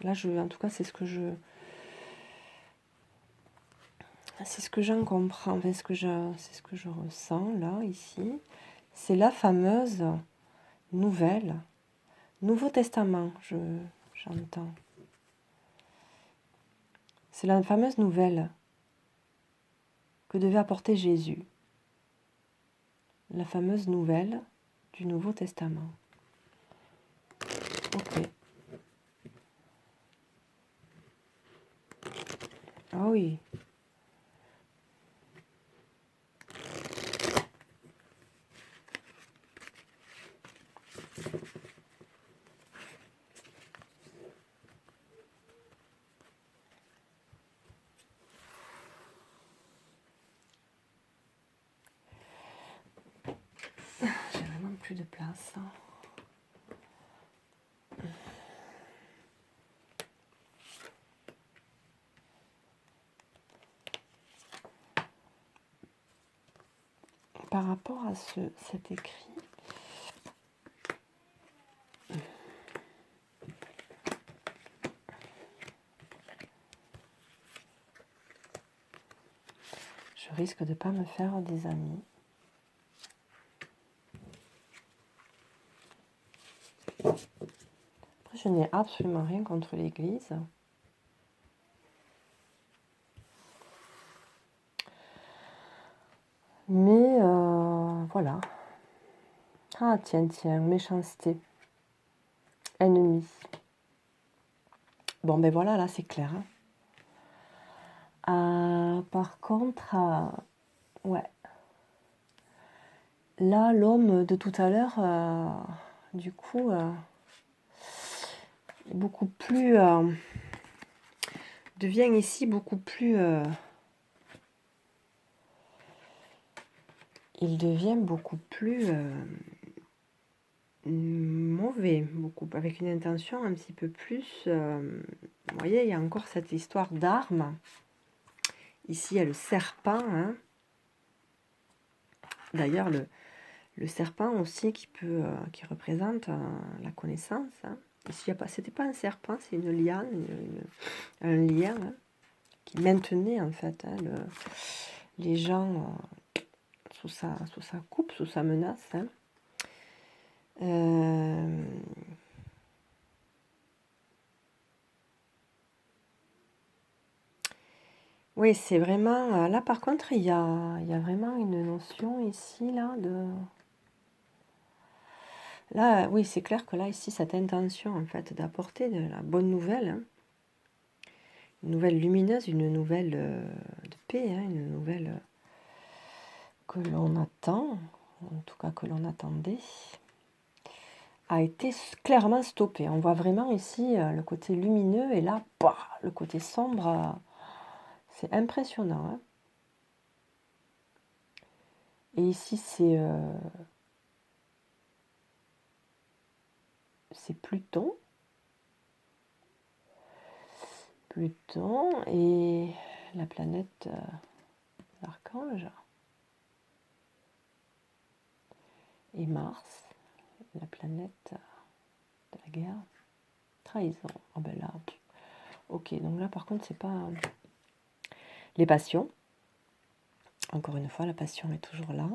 Là, en tout cas, c'est ce que j'en comprends, c'est ce que je ressens là, ici. C'est la fameuse nouvelle, Nouveau Testament, j'entends. C'est la fameuse nouvelle que devait apporter Jésus. La fameuse nouvelle du Nouveau Testament. Ok. Ah oui. J'ai vraiment plus de place. Par rapport à cet écrit, je risque de ne pas me faire des amis. Après, je n'ai absolument rien contre l'Église. Mais voilà. Ah tiens, méchanceté. Ennemi. Bon ben voilà, là c'est clair. Par contre, ouais. Là, l'homme de tout à l'heure, du coup, beaucoup plus... devient ici beaucoup plus... il devient beaucoup plus mauvais, beaucoup, avec une intention un petit peu plus... vous voyez, il y a encore cette histoire d'armes. Ici, il y a le serpent. Hein. D'ailleurs, le serpent aussi qui représente la connaissance. Hein. Ici, c'était pas un serpent, c'est une liane, un lien hein, qui maintenait en fait hein, les gens sous sa coupe, sous sa menace. Hein. Oui, c'est vraiment... Là, par contre, il y a vraiment une notion ici, là, de... Là, oui, c'est clair que là, ici, cette intention, en fait, d'apporter de la bonne nouvelle, hein, une nouvelle lumineuse, une nouvelle de paix, hein, une nouvelle que l'on attend, en tout cas que l'on attendait, a été clairement stoppée. On voit vraiment ici le côté lumineux et là, bah, le côté sombre, c'est impressionnant. Hein. Et ici, c'est Pluton. Pluton et la planète l'Archange. Et Mars, la planète de la guerre. Trahison. Oh ben là, ok, donc là par contre, c'est pas les passions. Encore une fois, la passion est toujours là.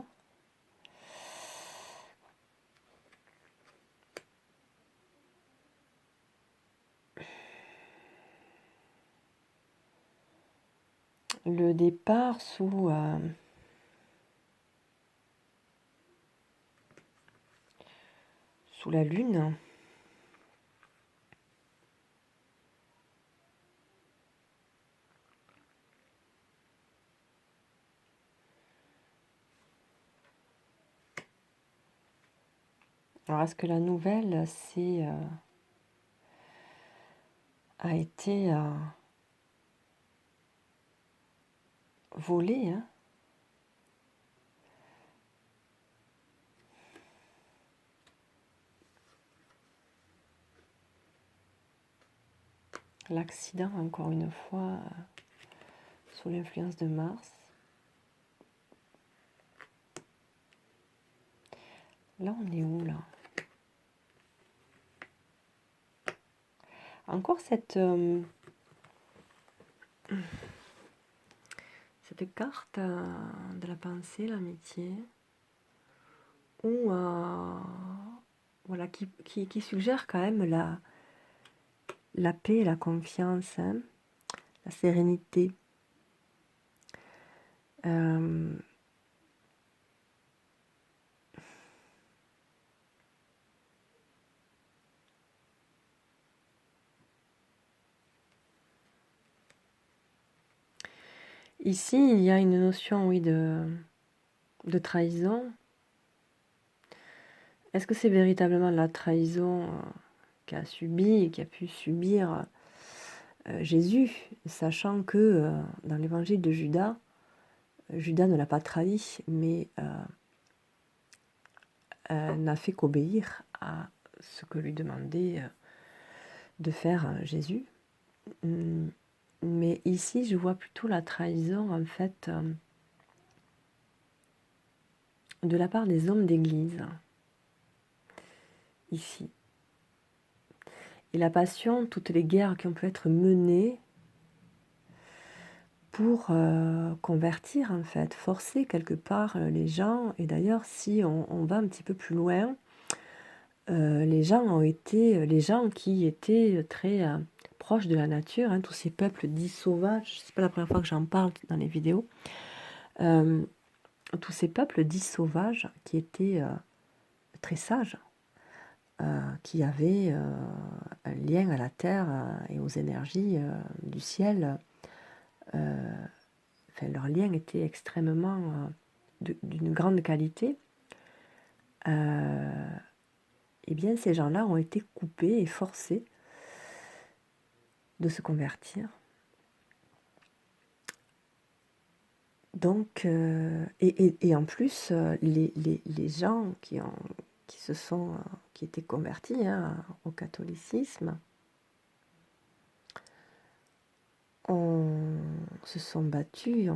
Le départ sous la lune. Alors, est-ce que la nouvelle a été volée hein. L'accident, encore une fois, sous l'influence de Mars. Là, on est où, là? Encore cette carte de la pensée, l'amitié, où, voilà, qui suggère quand même la paix et la confiance. Hein. la sérénité. Euh, Ici, il y a une notion, oui, de trahison. Est-ce que c'est véritablement la trahison qu'a subi et qu'a pu subir Jésus, sachant que dans l'évangile de Judas, Judas ne l'a pas trahi, mais n'a fait qu'obéir à ce que lui demandait de faire Jésus. Mais ici, je vois plutôt la trahison, en fait, de la part des hommes d'Église, ici. Et la passion, toutes les guerres qui ont pu être menées pour convertir, en fait, forcer quelque part les gens. Et d'ailleurs, si on va un petit peu plus loin, les gens qui étaient très proches de la nature, tous ces peuples dits sauvages, c'est pas la première fois que j'en parle dans les vidéos, tous ces peuples dits sauvages qui étaient très sages, qui avaient un lien à la terre et aux énergies du ciel. Leur lien était extrêmement d'une grande qualité. Eh bien, ces gens-là ont été coupés et forcés de se convertir. Donc, et en plus, les gens qui étaient convertis au catholicisme se sont battus,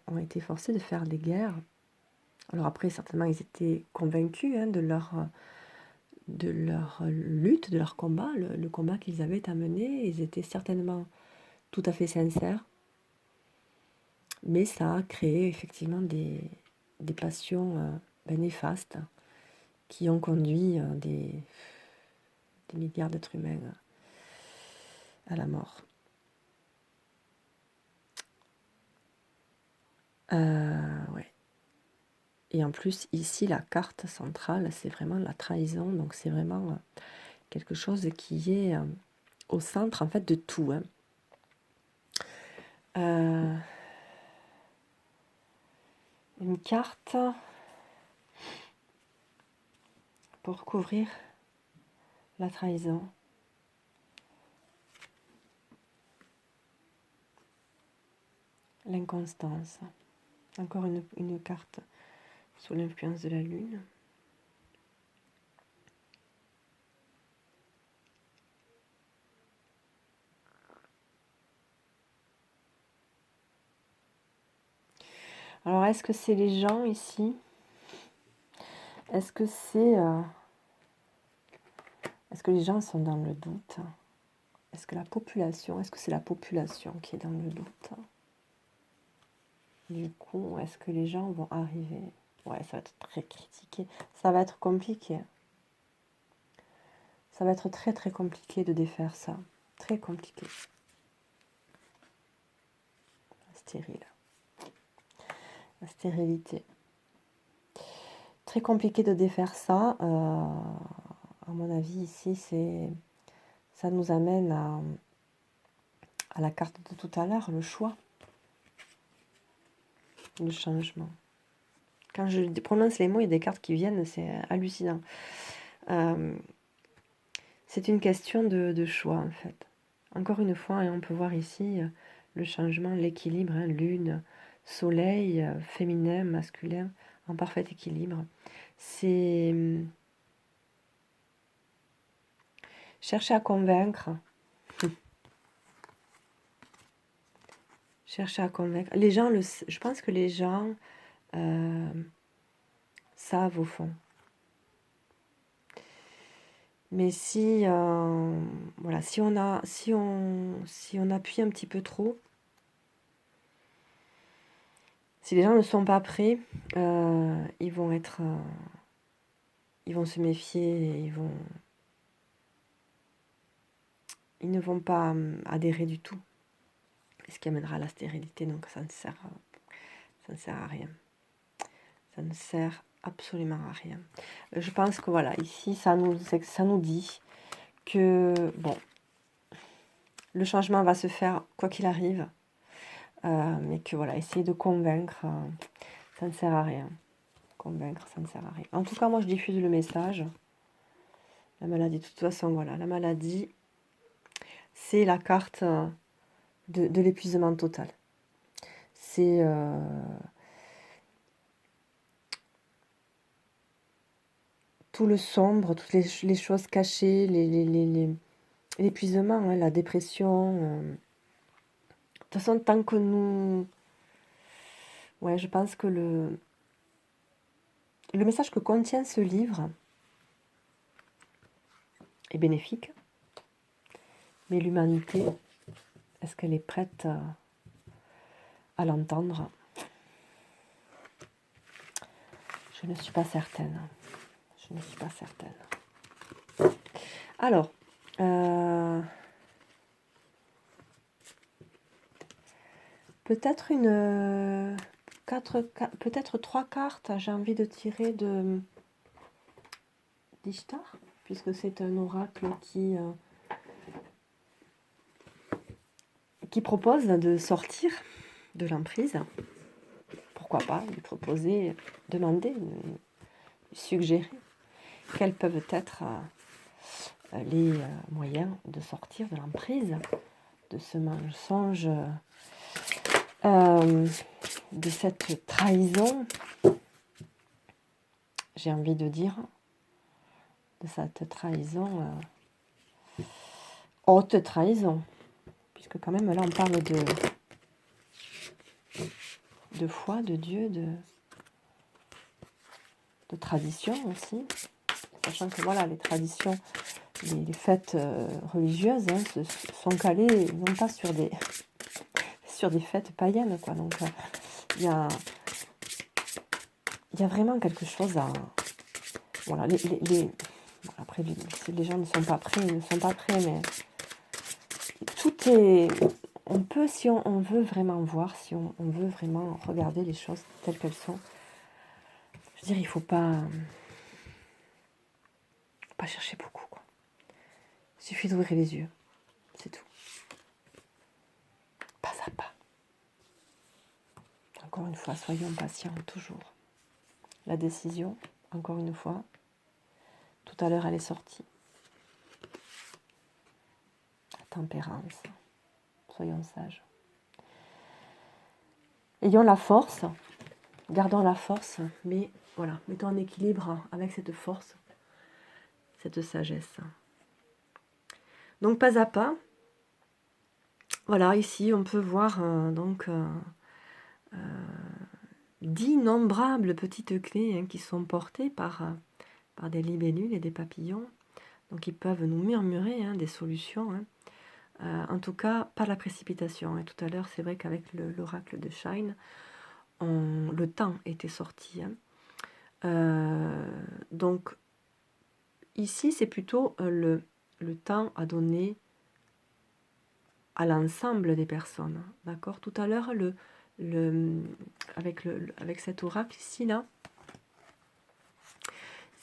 ont été forcés de faire des guerres. Alors après, certainement, ils étaient convaincus de leur lutte, de leur combat, le combat qu'ils avaient à mener. Ils étaient certainement tout à fait sincères. Mais ça a créé effectivement des passions néfastes qui ont conduit des milliards d'êtres humains à la mort. Ouais. Et en plus, ici, la carte centrale, c'est vraiment la trahison. Donc, c'est vraiment quelque chose qui est au centre, en fait, de tout. Une carte pour couvrir la trahison. L'inconstance. Encore une carte sous l'influence de la lune. Alors, est-ce que c'est les gens ici? Est-ce que les gens sont dans le doute? Est-ce que c'est la population qui est dans le doute? Du coup, est-ce que les gens vont arriver? Ouais, ça va être très critiqué. Ça va être compliqué. Ça va être très très compliqué de défaire ça. Très compliqué. Stérile. La stérilité. Très compliqué de défaire ça. À mon avis, ici, ça nous amène à la carte de tout à l'heure, le choix. Le changement. Quand je prononce les mots, il y a des cartes qui viennent, c'est hallucinant. C'est une question de choix, en fait. Encore une fois, on peut voir ici le changement, l'équilibre, lune, soleil, féminin, masculin, en parfait équilibre. C'est chercher à convaincre. Chercher à convaincre. Les gens, je pense que les gens savent au fond. Mais si on appuie un petit peu trop, si les gens ne sont pas prêts, ils vont se méfier, et ils ne vont pas adhérer du tout. ce qui amènera à la stérilité, donc ça ne sert à rien. Ça ne sert absolument à rien. Je pense que voilà, ici, ça nous dit que, bon, le changement va se faire quoi qu'il arrive, mais que voilà, essayer de convaincre, ça ne sert à rien. Convaincre, ça ne sert à rien. En tout cas, moi, je diffuse le message. La maladie, de toute façon, voilà, la maladie, c'est la carte de l'épuisement total. C'est tout le sombre, toutes les choses cachées, l'épuisement, hein, la dépression. De toute façon, tant que nous... Ouais, je pense que le message que contient ce livre est bénéfique, mais l'humanité, est-ce qu'elle est prête à l'entendre? Je ne suis pas certaine. Je ne suis pas certaine. Alors, peut-être peut-être 3 cartes, j'ai envie de tirer de d'Ishtar, puisque c'est un oracle qui propose de sortir de l'emprise. Pourquoi pas lui proposer, demander, suggérer quels peuvent être les moyens de sortir de l'emprise, de ce mensonge, de cette trahison, j'ai envie de dire, de cette trahison, haute trahison, puisque quand même là on parle de foi, de Dieu, de tradition aussi, sachant que voilà, les traditions, les fêtes religieuses sont calées non pas sur des fêtes païennes, quoi. Donc il y a vraiment quelque chose à... Voilà, après, si les gens ne sont pas prêts, ils ne sont pas prêts, mais tout est... On peut, si on veut vraiment voir, si on veut vraiment regarder les choses telles qu'elles sont, je veux dire, il ne faut pas chercher beaucoup, quoi. Il suffit d'ouvrir les yeux, c'est tout. Pas à pas. Encore une fois, soyons patients, toujours. La décision, encore une fois, tout à l'heure, elle est sortie. La tempérance. Soyons sages. Ayons la force, gardons la force, mais voilà, mettons en équilibre avec cette force, cette sagesse. Donc pas à pas, voilà, ici on peut voir d'innombrables petites clés qui sont portées par des libellules et des papillons, donc ils peuvent nous murmurer des solutions. En tout cas, pas la précipitation. Et tout à l'heure, c'est vrai qu'avec l'oracle de Shine, le temps était sorti. Donc, ici, c'est plutôt le temps à donner à l'ensemble des personnes. D'accord ? Tout à l'heure, avec cet oracle ici, là,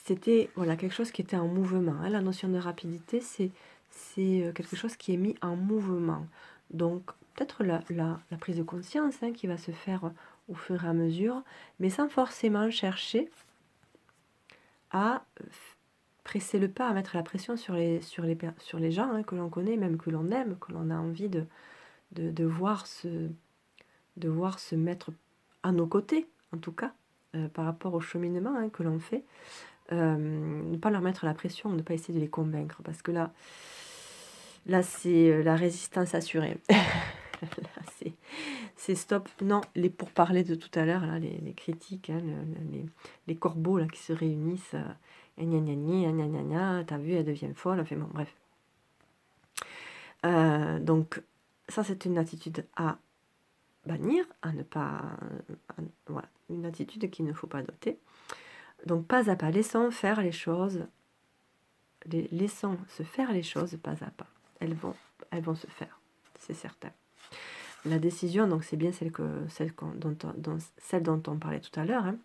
c'était voilà, quelque chose qui était en mouvement. La notion de rapidité, c'est quelque chose qui est mis en mouvement. Donc, peut-être la prise de conscience qui va se faire au fur et à mesure, mais sans forcément chercher à presser le pas, à mettre la pression sur les gens que l'on connaît, même que l'on aime, que l'on a envie de voir se mettre à nos côtés, en tout cas, par rapport au cheminement que l'on fait. Ne pas leur mettre la pression, ne pas essayer de les convaincre, parce que là c'est la résistance assurée. Là, c'est stop. Non, les pourparlers de tout à l'heure, là, les critiques, les corbeaux là, qui se réunissent, gna gna gna gna gna gna, t'as vu, elle devient folle, enfin bon, bref. Donc ça, c'est une attitude à bannir, à ne pas... voilà, une attitude qu'il ne faut pas adopter. Donc pas à pas, laissons faire les choses, laissons se faire les choses pas à pas. Elles vont se faire, c'est certain. la décision, donc c'est bien celle dont on parlait tout à l'heure, hein.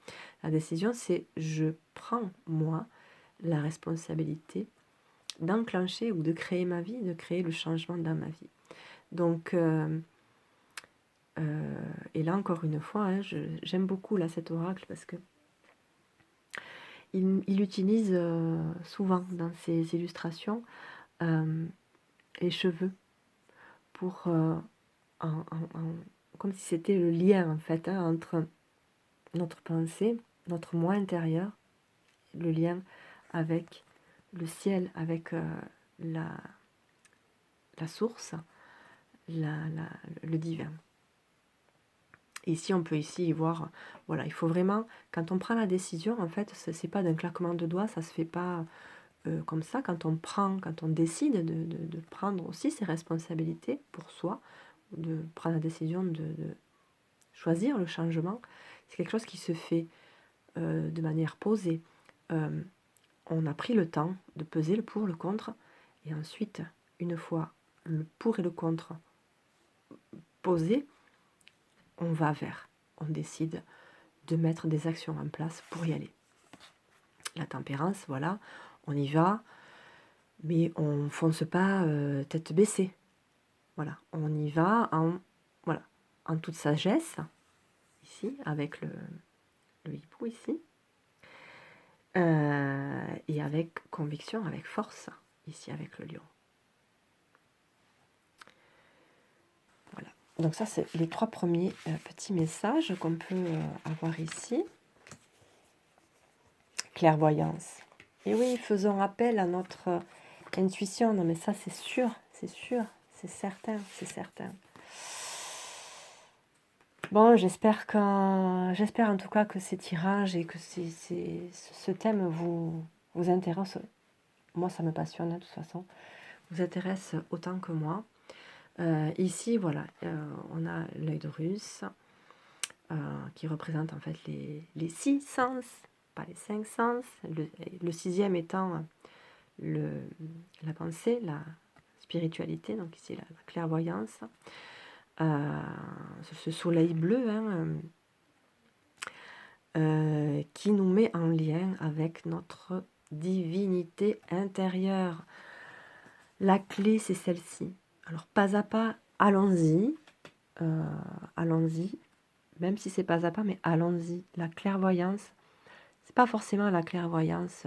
La décision, c'est je prends, moi, la responsabilité d'enclencher ou de créer ma vie, de créer le changement dans ma vie. Donc, et là, encore une fois, hein, j'aime beaucoup là, cet oracle parce que il utilise souvent dans ses illustrations les cheveux pour comme si c'était le lien en fait, hein, entre notre pensée, notre moi intérieur, le lien avec le ciel, avec la, la source, le divin. Et ici, on peut ici y voir, voilà, il faut vraiment, quand on prend la décision, en fait, c'est pas d'un claquement de doigts, ça se fait pas comme ça. Quand on décide de prendre aussi ses responsabilités pour soi, de prendre la décision de choisir le changement, c'est quelque chose qui se fait de manière posée. On a pris le temps de peser le pour, le contre, et ensuite, une fois le pour et le contre posés, on va vers, on décide de mettre des actions en place pour y aller. La tempérance, voilà, on y va, mais on ne fonce pas tête baissée. Voilà, on y va en toute sagesse, ici, avec le hibou ici, et avec conviction, avec force, ici, avec le lion. Voilà, donc ça, c'est les 3 premiers petits messages qu'on peut avoir ici. Clairvoyance. Et oui, faisons appel à notre intuition. Non, mais ça, c'est sûr, c'est certain, c'est certain. Bon, j'espère en tout cas que ces tirages et que ce thème vous intéresse. Moi, ça me passionne, de toute façon. Vous intéresse autant que moi. Ici, voilà, on a l'œil de Russe qui représente en fait les 6 sens, pas les 5 sens. Le 6e étant la pensée, la spiritualité, donc ici la clairvoyance. Ce soleil bleu qui nous met en lien avec notre divinité intérieure. La clé, c'est celle-ci. Alors, pas à pas, allons-y. Allons-y. Même si c'est pas à pas, mais allons-y. La clairvoyance, c'est pas forcément la clairvoyance,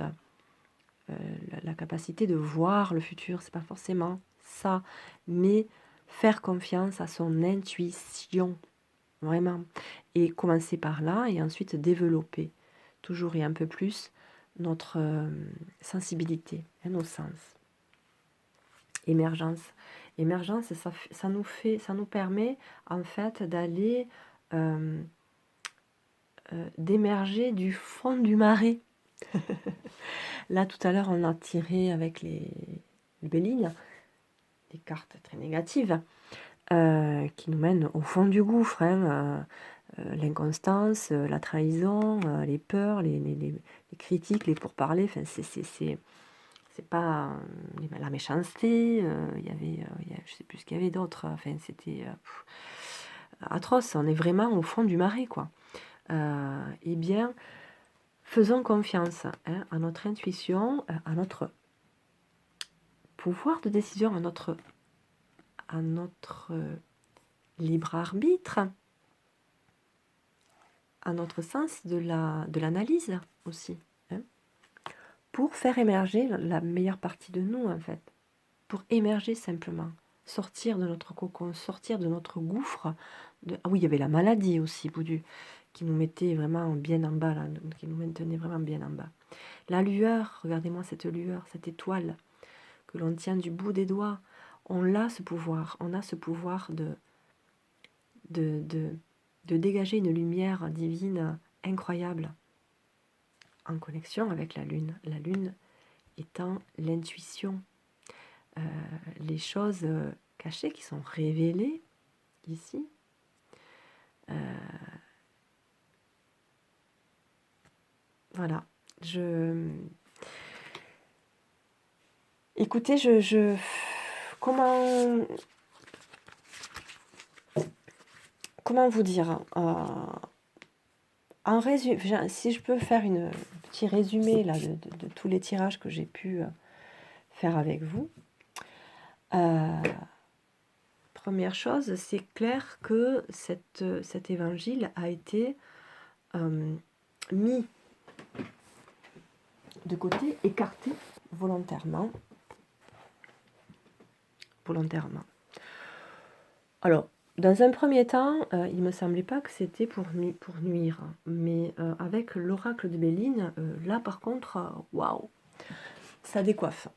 la capacité de voir le futur, c'est pas forcément ça. Mais faire confiance à son intuition. Vraiment. Et commencer par là et ensuite développer toujours et un peu plus notre sensibilité, nos sens. Émergence. Émergence, ça nous permet en fait d'aller d'émerger du fond du marais. Là, tout à l'heure, on a tiré avec les bélignes, des cartes très négatives, qui nous mènent au fond du gouffre. L'inconstance, la trahison, les peurs, les critiques, les pourparlers, enfin, c'est pas la méchanceté, il y avait, je sais plus ce qu'il y avait d'autre, enfin, c'était atroce, on est vraiment au fond du marais, quoi. Eh bien, faisons confiance à notre intuition, à notre pouvoir de décision, à notre libre arbitre, à notre sens de l'analyse aussi, pour faire émerger la meilleure partie de nous, en fait. Pour émerger simplement, sortir de notre cocon, sortir de notre gouffre. Ah oui, il y avait la maladie aussi, Boudu, qui nous mettait vraiment bien en bas, là, qui nous maintenait vraiment bien en bas. La lueur, regardez-moi cette lueur, cette étoile que l'on tient du bout des doigts. On a ce pouvoir de dégager une lumière divine incroyable en connexion avec la lune étant l'intuition, les choses cachées qui sont révélées ici. Voilà. Écoutez, comment comment vous dire, en résumé, si je peux faire un petit résumé là, de tous les tirages que j'ai pu faire avec vous. Première chose, c'est clair que cet évangile a été mis de côté, écarté volontairement. Alors, dans un premier temps, il ne me semblait pas que c'était pour nuire. Mais avec l'oracle de Béline, là par contre, waouh, ça décoiffe.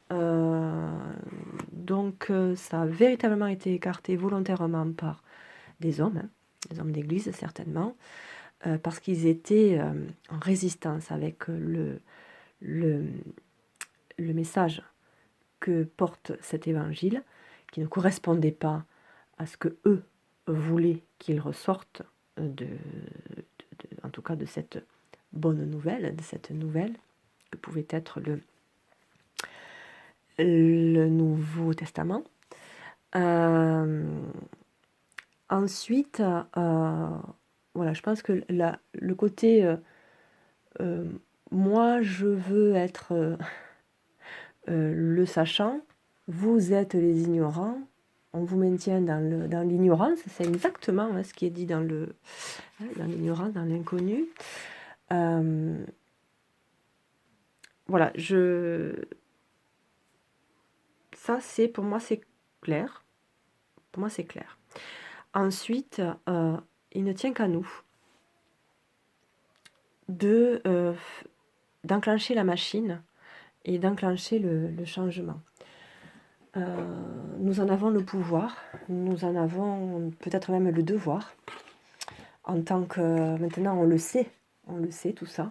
Donc ça a véritablement été écarté volontairement par des hommes d'église certainement, parce qu'ils étaient en résistance avec le message que porte cet évangile, qui ne correspondait pas à ce que eux voulaient qu'il ressorte en tout cas de cette bonne nouvelle, de cette nouvelle que pouvait être le Nouveau Testament. Ensuite, voilà, je pense que le côté moi je veux être le sachant, vous êtes les ignorants, on vous maintient dans l'ignorance, c'est exactement ce qui est dit dans l'ignorance, dans l'inconnu. Voilà, ça c'est pour moi c'est clair. Pour moi c'est clair. Ensuite, il ne tient qu'à nous d'enclencher la machine et d'enclencher le changement. Nous en avons le pouvoir, nous en avons peut-être même le devoir, en tant que maintenant on le sait tout ça.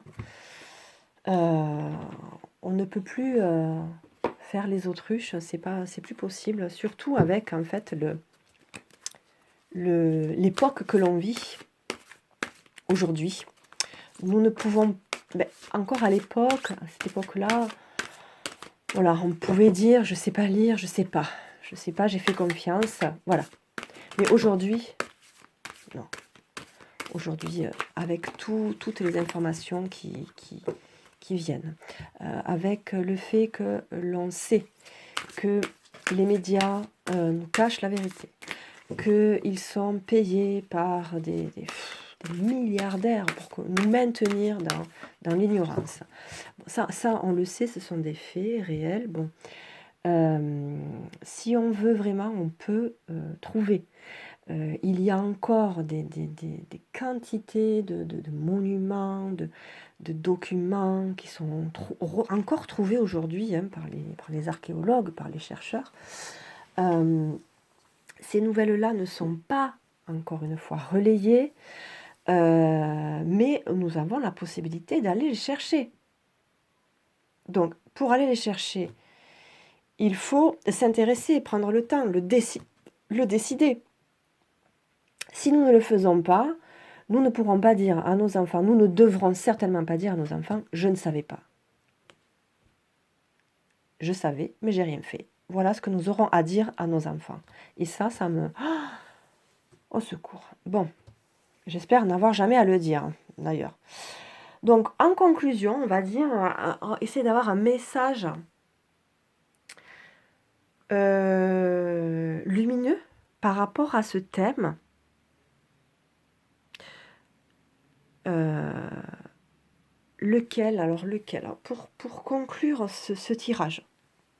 On ne peut plus faire les autruches, c'est plus possible, surtout avec en fait l'époque que l'on vit aujourd'hui. Nous ne pouvons, encore à l'époque, à cette époque-là, voilà, on pouvait dire, je sais pas lire, je sais pas, j'ai fait confiance, voilà. Mais aujourd'hui, non. Aujourd'hui, avec toutes les informations qui viennent, avec le fait que l'on sait que les médias nous cachent la vérité, qu'ils sont payés par des milliardaires pour nous maintenir dans l'ignorance. Bon, ça, on le sait, ce sont des faits réels. Bon, si on veut vraiment, on peut trouver. Il y a encore des quantités de monuments, de documents qui sont encore trouvés aujourd'hui par les archéologues, par les chercheurs. Ces nouvelles-là ne sont pas, encore une fois, relayées, mais nous avons la possibilité d'aller les chercher. Donc, pour aller les chercher, il faut s'intéresser, prendre le temps, le décider. Si nous ne le faisons pas, nous ne pourrons pas dire à nos enfants, nous ne devrons certainement pas dire à nos enfants, je ne savais pas. Je savais, mais j'ai rien fait. Voilà ce que nous aurons à dire à nos enfants. Et ça me... Au secours. Bon, j'espère n'avoir jamais à le dire, d'ailleurs. Donc, en conclusion, on va dire, essayer d'avoir un message lumineux par rapport à ce thème. Lequel alors, pour conclure ce tirage,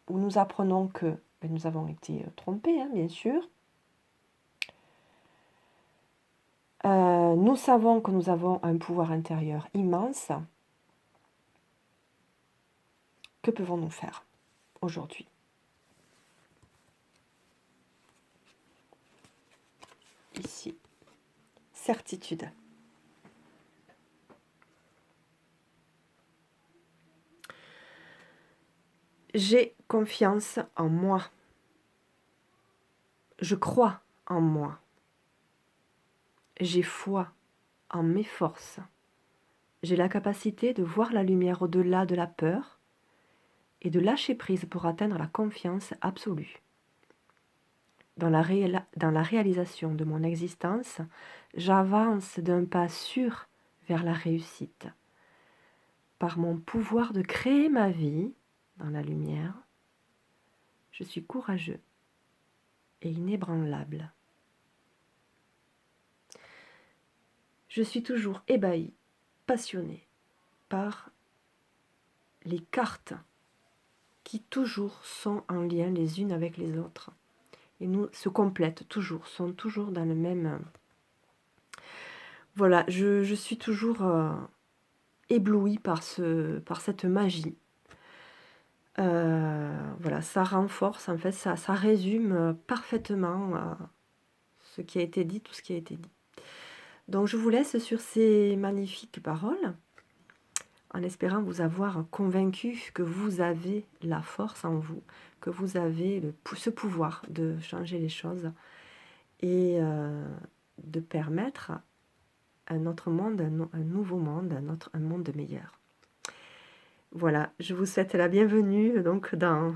où nous apprenons que nous avons été trompés, bien sûr. Nous savons que nous avons un pouvoir intérieur immense. Que pouvons-nous faire aujourd'hui? Ici, certitude. J'ai confiance en moi. Je crois en moi. J'ai foi en mes forces. J'ai la capacité de voir la lumière au-delà de la peur et de lâcher prise pour atteindre la confiance absolue. dans la réalisation de mon existence, j'avance d'un pas sûr vers la réussite. Par mon pouvoir de créer ma vie dans la lumière, je suis courageux et inébranlable. Je suis toujours ébahi, passionné par les cartes qui toujours sont en lien les unes avec les autres. Et nous se complètent toujours, sont toujours dans le même... Voilà, je suis toujours éblouie par cette magie. Voilà, ça renforce, en fait, ça résume parfaitement ce qui a été dit, tout ce qui a été dit. Donc je vous laisse sur ces magnifiques paroles, en espérant vous avoir convaincu que vous avez la force en vous, que vous avez ce pouvoir de changer les choses et de permettre un autre monde, un nouveau monde, un monde meilleur. Voilà, je vous souhaite la bienvenue donc dans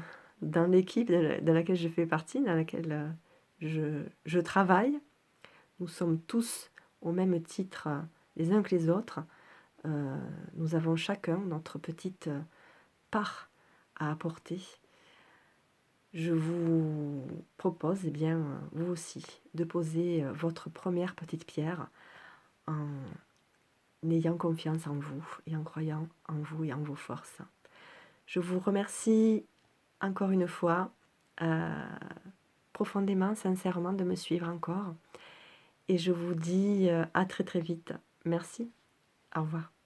l'équipe de laquelle je fais partie, dans laquelle je travaille. Nous sommes tous au même titre les uns que les autres. Nous avons chacun notre petite part à apporter. Je vous propose, eh bien, vous aussi, de poser votre première petite pierre en ayant confiance en vous et en croyant en vous et en vos forces. Je vous remercie encore une fois profondément, sincèrement de me suivre encore. Et je vous dis à très très vite. Merci. Au revoir.